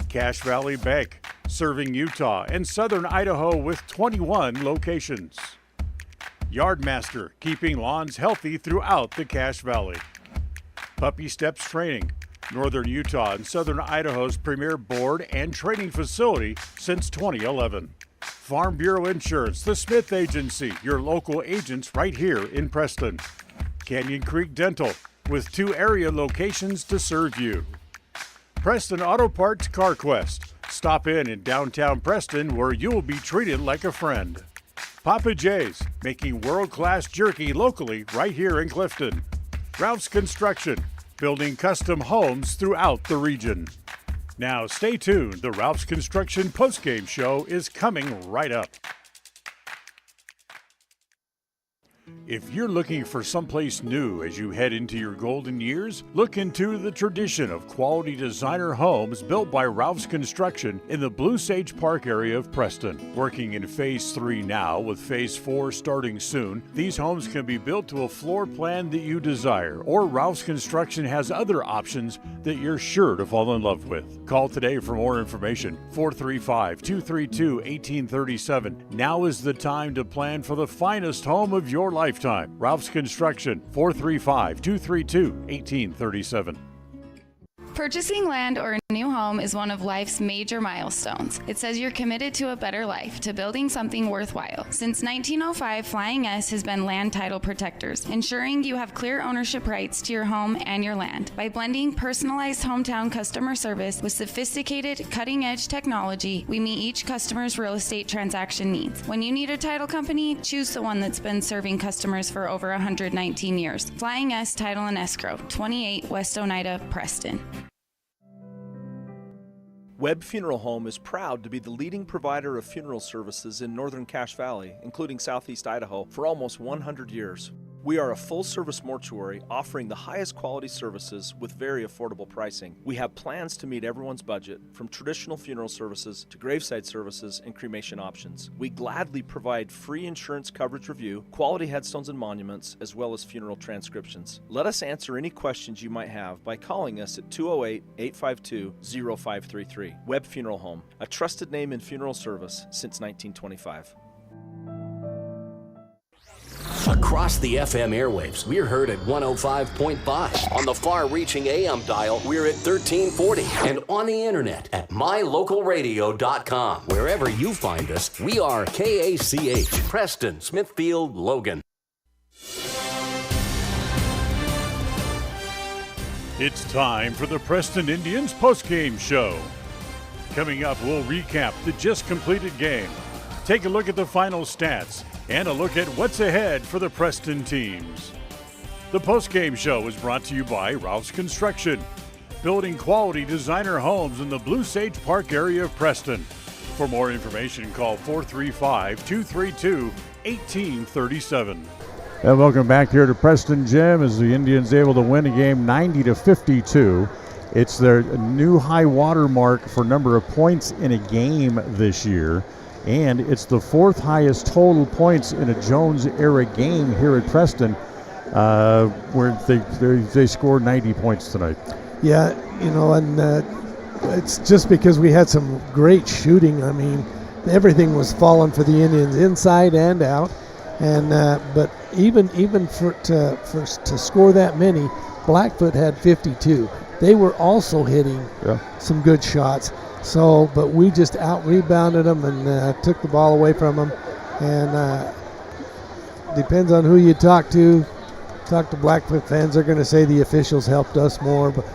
Cache Valley Bank, serving Utah and southern Idaho with 21 locations. Yardmaster, keeping lawns healthy throughout the Cache Valley. Puppy Steps Training, northern Utah and southern Idaho's premier board and training facility since 2011. Farm Bureau Insurance, the Smith Agency, your local agents right here in Preston. Canyon Creek Dental, with 2 area locations to serve you. Preston Auto Parts CarQuest. Stop in downtown Preston where you'll be treated like a friend. Papa J's, making world-class jerky locally right here in Clifton. Ralph's Construction, building custom homes throughout the region. Now stay tuned, the Ralph's Construction postgame show is coming right up. If you're looking for someplace new as you head into your golden years, look into the tradition of quality designer homes built by Ralph's Construction in the Blue Sage Park area of Preston. Working in Phase 3 now, with Phase 4 starting soon, these homes can be built to a floor plan that you desire, or Ralph's Construction has other options that you're sure to fall in love with. Call today for more information, 435-232-1837. Now is the time to plan for the finest home of your lifetime. Ralph's Construction, 435-232-1837. Purchasing land or a new home is one of life's major milestones. It says you're committed to a better life, to building something worthwhile. Since 1905, Flying S has been land title protectors, ensuring you have clear ownership rights to your home and your land. By blending personalized hometown customer service with sophisticated, cutting-edge technology, we meet each customer's real estate transaction needs. When you need a title company, choose the one that's been serving customers for over 119 years. Flying S Title and Escrow, 28 West Oneida, Preston. Webb Funeral Home is proud to be the leading provider of funeral services in northern Cache Valley, including southeast Idaho, for almost 100 years. We are a full-service mortuary offering the highest quality services with very affordable pricing. We have plans to meet everyone's budget, from traditional funeral services to graveside services and cremation options. We gladly provide free insurance coverage review, quality headstones and monuments, as well as funeral transcriptions. Let us answer any questions you might have by calling us at 208-852-0533. Webb Funeral Home, a trusted name in funeral service since 1925. Across the FM airwaves, we're heard at 105.5. On the far-reaching AM dial, we're at 1340. And on the internet at mylocalradio.com. Wherever you find us, we are KACH, Preston, Smithfield, Logan. It's time for the Preston Indians postgame show. Coming up, we'll recap the just completed game, take a look at the final stats, and a look at what's ahead for the Preston teams. The postgame show is brought to you by Ralph's Construction, building quality designer homes in the Blue Sage Park area of Preston. For more information, call 435-232-1837. And welcome back here to Preston Gym as the Indians able to win a game 90-52. It's their new high water mark for number of points in a game this year. And it's the fourth highest total points in a Jones-era game here at Preston, where they scored 90 points tonight. Yeah, and it's just because we had some great shooting. I mean, everything was falling for the Indians inside and out. And but even to score that many, Blackfoot had 52. They were also hitting some good shots. So, but we just out-rebounded them and took the ball away from them. And depends on who you talk to. Talk to Blackfoot fans, they're going to say the officials helped us more. But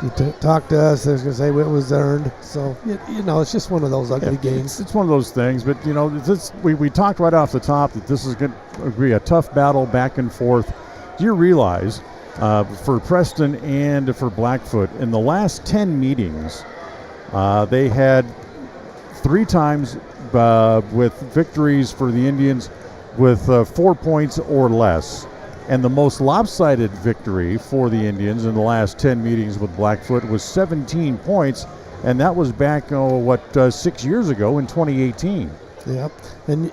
you talk to us, they're going to say it was earned. So, it's just one of those ugly games. It's one of those things. But, we talked right off the top that this is going to be a tough battle back and forth. Do you realize for Preston and for Blackfoot, in the last 10 meetings, they had 3 times with victories for the Indians with 4 points or less. And the most lopsided victory for the Indians in the last 10 meetings with Blackfoot was 17 points, and that was back, 6 years ago in 2018. Yep. And,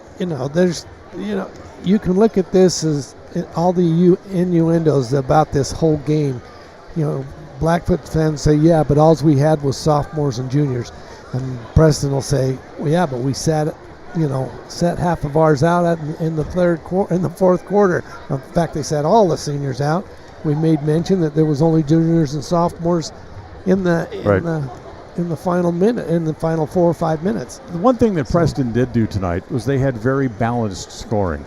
you can look at this as all the innuendos about this whole game. Blackfoot fans say, yeah, but all we had was sophomores and juniors. And Preston will say, well, yeah, but we set half of ours out in the fourth quarter. In fact, they set all the seniors out. We made mention that there was only juniors and sophomores in the final minute, in the final 4 or 5 minutes. The one thing that Preston did do tonight was they had very balanced scoring.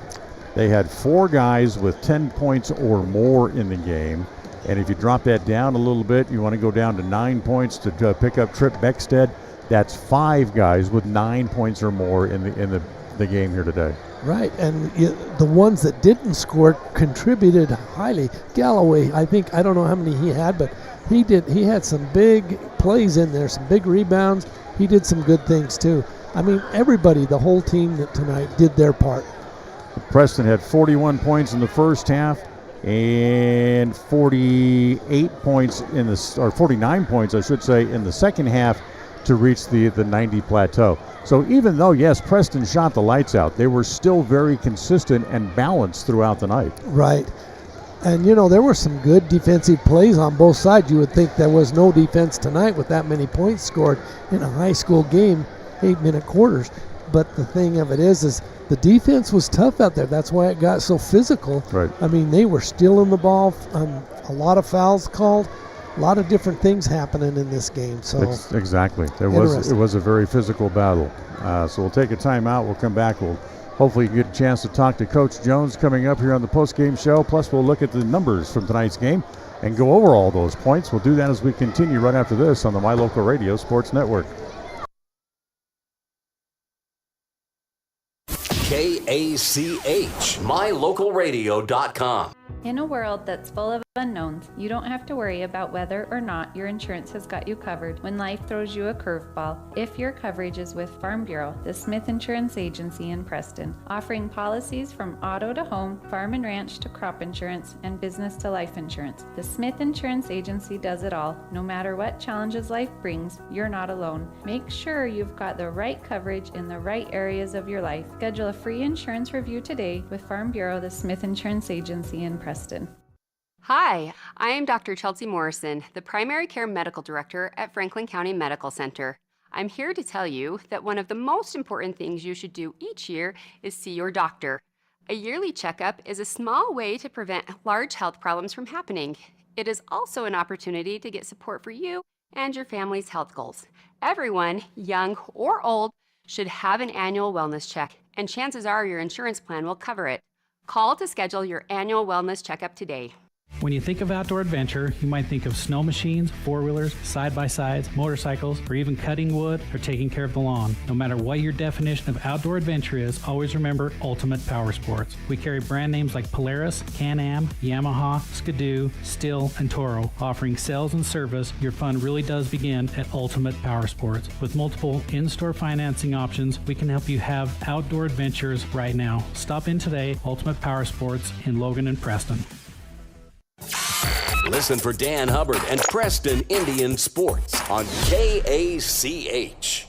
They had 4 guys with 10 points or more in the game. And if you drop that down a little bit, you want to go down to 9 points to pick up Trip Beckstead. That's 5 guys with 9 points or more in the game here today. Right, and the ones that didn't score contributed highly. Galloway, I don't know how many he had, but he had some big plays in there, some big rebounds. He did some good things too. I mean, everybody, the whole team tonight did their part. Preston had 41 points in the first half and 49 points in the second half to reach the 90 plateau. So even though, yes, Preston shot the lights out, they were still very consistent and balanced throughout the night. Right. And, there were some good defensive plays on both sides. You would think there was no defense tonight with that many points scored in a high school game, 8-minute quarters. But the thing of it is the defense was tough out there. That's why it got so physical. Right. I mean, they were stealing the ball, a lot of fouls called, a lot of different things happening in this game. So exactly. It was a very physical battle. So we'll take a timeout. We'll come back. We'll hopefully get a chance to talk to Coach Jones coming up here on the postgame show. Plus, we'll look at the numbers from tonight's game and go over all those points. We'll do that as we continue right after this on the My Local Radio Sports Network. KACH, mylocalradio.com. In a world that's full of Unknowns. You don't have to worry about whether or not your insurance has got you covered when life throws you a curveball. If your coverage is with Farm Bureau, the Smith Insurance Agency in Preston, offering policies from auto to home, farm and ranch to crop insurance, and business to life insurance. The Smith Insurance Agency does it all. No matter what challenges life brings, you're not alone. Make sure you've got the right coverage in the right areas of your life. Schedule a free insurance review today with Farm Bureau, the Smith Insurance Agency in Preston. Hi, I am Dr. Chelsea Morrison, the Primary Care Medical Director at Franklin County Medical Center. I'm here to tell you that one of the most important things you should do each year is see your doctor. A yearly checkup is a small way to prevent large health problems from happening. It is also an opportunity to get support for you and your family's health goals. Everyone, young or old, should have an annual wellness check, and chances are your insurance plan will cover it. Call to schedule your annual wellness checkup today. When you think of outdoor adventure, you might think of snow machines, four-wheelers, side-by-sides, motorcycles, or even cutting wood or taking care of the lawn. No matter what your definition of outdoor adventure is, always remember Ultimate Power Sports. We carry brand names like Polaris, Can-Am, Yamaha, Skidoo, Stihl, and Toro. Offering sales and service, your fun really does begin at Ultimate Power Sports. With multiple in-store financing options, we can help you have outdoor adventures right now. Stop in today, Ultimate Power Sports in Logan and Preston. Listen for Dan Hubbard and Preston Indian Sports on KACH.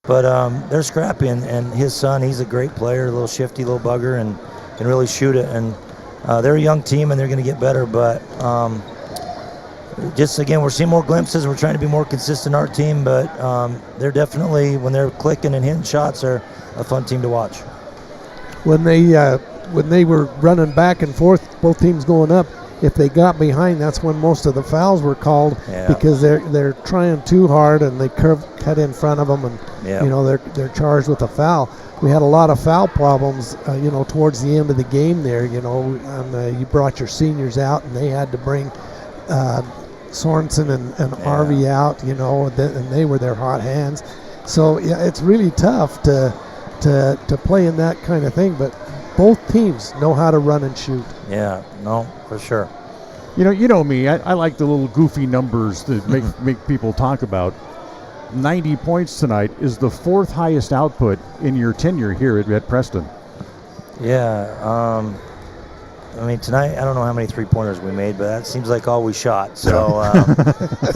But they're scrappy, and his son, he's a great player, a little shifty, little bugger, and can really shoot it. And they're a young team, and they're going to get better. But just, again, we're seeing more glimpses. We're trying to be more consistent, our team. But they're definitely, when they're clicking and hitting shots, they're a fun team to watch. When they were running back and forth, both teams going up, if they got behind, that's when most of the fouls were called, because they're trying too hard and they cut in front of them, and they're charged with a foul. We had a lot of foul problems, towards the end of the game there. And you brought your seniors out, and they had to bring Sorensen and Harvey out, and they were their hot hands. So it's really tough to play in that kind of thing, but both teams know how to run and shoot. Yeah, no, for sure. You know me. I like the little goofy numbers that make people talk about. 90 points tonight is the fourth highest output in your tenure here at Preston. Yeah, I mean, tonight, I don't know how many three-pointers we made, but that seems like all we shot. So,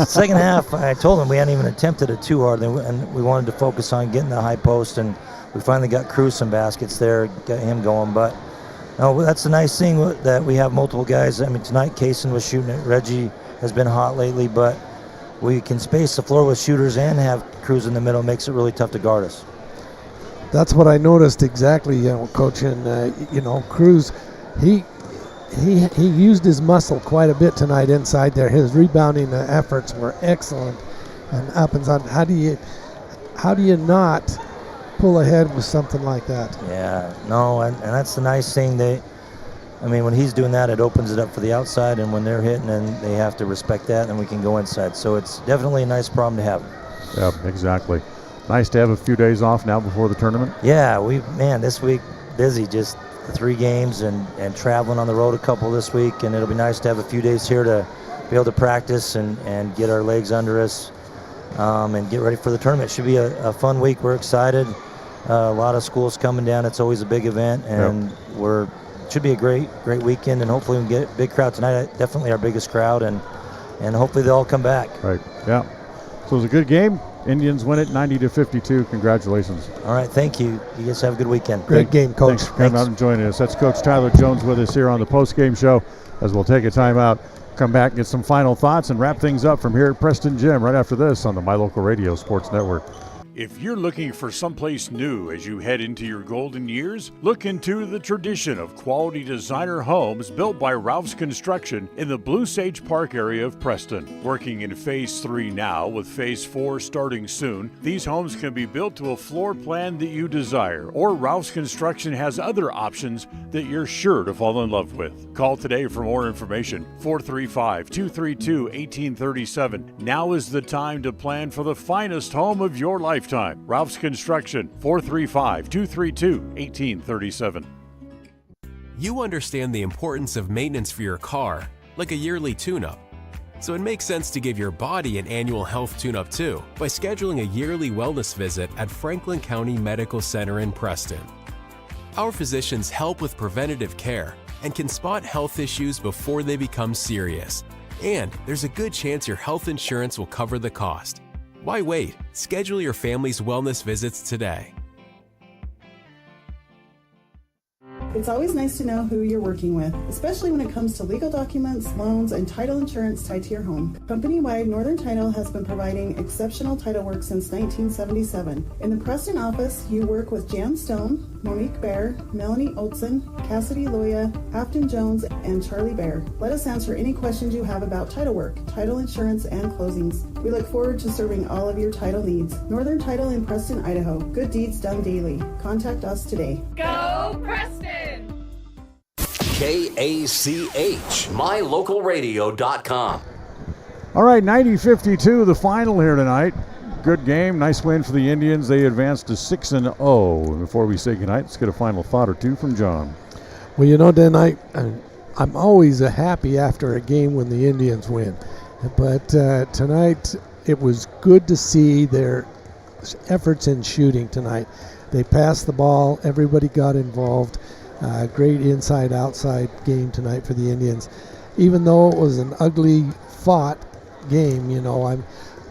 second half, I told them we hadn't even attempted it too hard, and we wanted to focus on getting the high post, and we finally got Cruz some baskets there, got him going. But no, that's the nice thing that we have multiple guys. I mean, tonight, Kaysen was shooting it. Reggie has been hot lately, but we can space the floor with shooters and have Cruz in the middle. Makes it really tough to guard us. That's what I noticed exactly, Coach. And, Cruz, he used his muscle quite a bit tonight inside there. His rebounding efforts were excellent and up and down. How do you not pull ahead with something like that? Yeah, no, and that's the nice thing. When he's doing that, it opens it up for the outside, and when they're hitting, and they have to respect that, and we can go inside. So it's definitely a nice problem to have. Yeah, exactly. Nice to have a few days off now before the tournament. Yeah, this week busy, just the 3 games and traveling on the road a couple this week, and it'll be nice to have a few days here to be able to practice and get our legs under us and get ready for the tournament. It should be a fun week. We're excited. A lot of schools coming down. It's always a big event, and should be a great weekend, and hopefully we can get a big crowd tonight. Definitely our biggest crowd, and hopefully they'll all come back. Right, yeah. So it was a good game. Indians win it 90-52. Congratulations. All right, thank you. You guys have a good weekend. Great game, Coach. Thanks for coming out and joining us. That's Coach Tyler Jones with us here on the Postgame Show, as we'll take a timeout, come back and get some final thoughts and wrap things up from here at Preston Gym right after this on the My Local Radio Sports Network. If you're looking for someplace new as you head into your golden years, look into the tradition of quality designer homes built by Ralph's Construction in the Blue Sage Park area of Preston. Working in Phase 3 now, with Phase 4 starting soon, these homes can be built to a floor plan that you desire, or Ralph's Construction has other options that you're sure to fall in love with. Call today for more information, 435-232-1837. Now is the time to plan for the finest home of your lifetime. Ralph's Construction, 435-232-1837. You understand the importance of maintenance for your car, like a yearly tune-up. So it makes sense to give your body an annual health tune-up too, by scheduling a yearly wellness visit at Franklin County Medical Center in Preston. Our physicians help with preventative care and can spot health issues before they become serious. And there's a good chance your health insurance will cover the cost. Why wait? Schedule your family's wellness visits today. It's always nice to know who you're working with, especially when it comes to legal documents, loans, and title insurance tied to your home. Company-wide, Northern Title has been providing exceptional title work since 1977. In the Preston office, you work with Jan Stone, Monique Bear, Melanie Olson, Cassidy Loya, Afton Jones, and Charlie Bear. Let us answer any questions you have about title work, title insurance, and closings. We look forward to serving all of your title needs. Northern Title in Preston, Idaho. Good deeds done daily. Contact us today. Go Preston! KACH, mylocalradio.com. All right, 90-52, the final here tonight. Good game, nice win for the Indians. They advanced to 6-0. Before we say goodnight, let's get a final thought or two from John. Well, Dan, I'm always happy after a game when the Indians win. But tonight, it was good to see their efforts in shooting tonight. They passed the ball. Everybody got involved. Great inside-outside game tonight for the Indians. Even though it was an ugly fought game,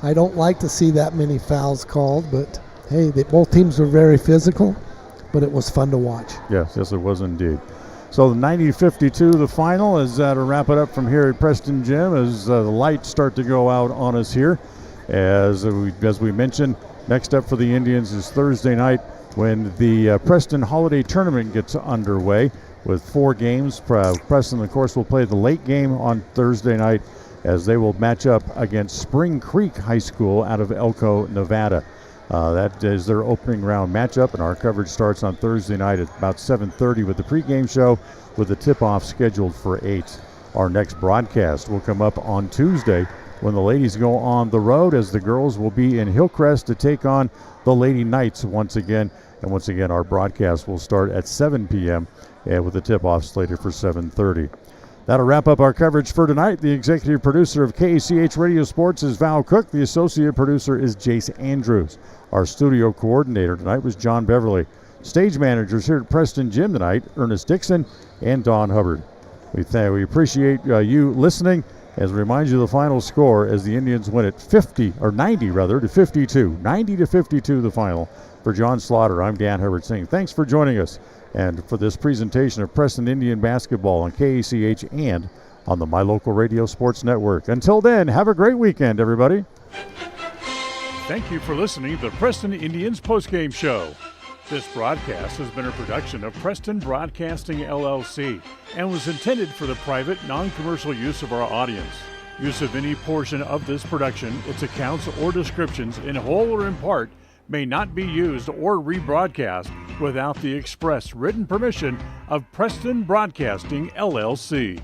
I don't like to see that many fouls called, but hey, both teams were very physical, but it was fun to watch. Yes, it was indeed. So the 90-52, the final, is to wrap it up from here at Preston Gym as the lights start to go out on us here. As we mentioned, next up for the Indians is Thursday night, when the Preston Holiday Tournament gets underway with 4 games. Preston, of course, will play the late game on Thursday night as they will match up against Spring Creek High School out of Elko, Nevada. That is their opening round matchup, and our coverage starts on Thursday night at about 7:30 with the pregame show, with the tip-off scheduled for 8. Our next broadcast will come up on Tuesday when the ladies go on the road, as the girls will be in Hillcrest to take on the Lady Knights once again. And once again, our broadcast will start at 7 p.m. with the tip-off slated for 7:30. That'll wrap up our coverage for tonight. The executive producer of KACH Radio Sports is Val Cook. The associate producer is Jace Andrews. Our studio coordinator tonight was John Beverly. Stage managers here at Preston Gym tonight, Ernest Dixon and Don Hubbard. We appreciate you listening. As a reminder of the final score, as the Indians win it 90 to 52. 90 to 52 the final. For John Slaughter, I'm Dan Hubbard saying thanks for joining us and for this presentation of Preston Indian basketball on KACH and on the My Local Radio Sports Network. Until then, have a great weekend, everybody. Thank you for listening to the Preston Indians postgame show. This broadcast has been a production of Preston Broadcasting, LLC, and was intended for the private, non-commercial use of our audience. Use of any portion of this production, its accounts or descriptions, in whole or in part, may not be used or rebroadcast without the express written permission of Preston Broadcasting, LLC.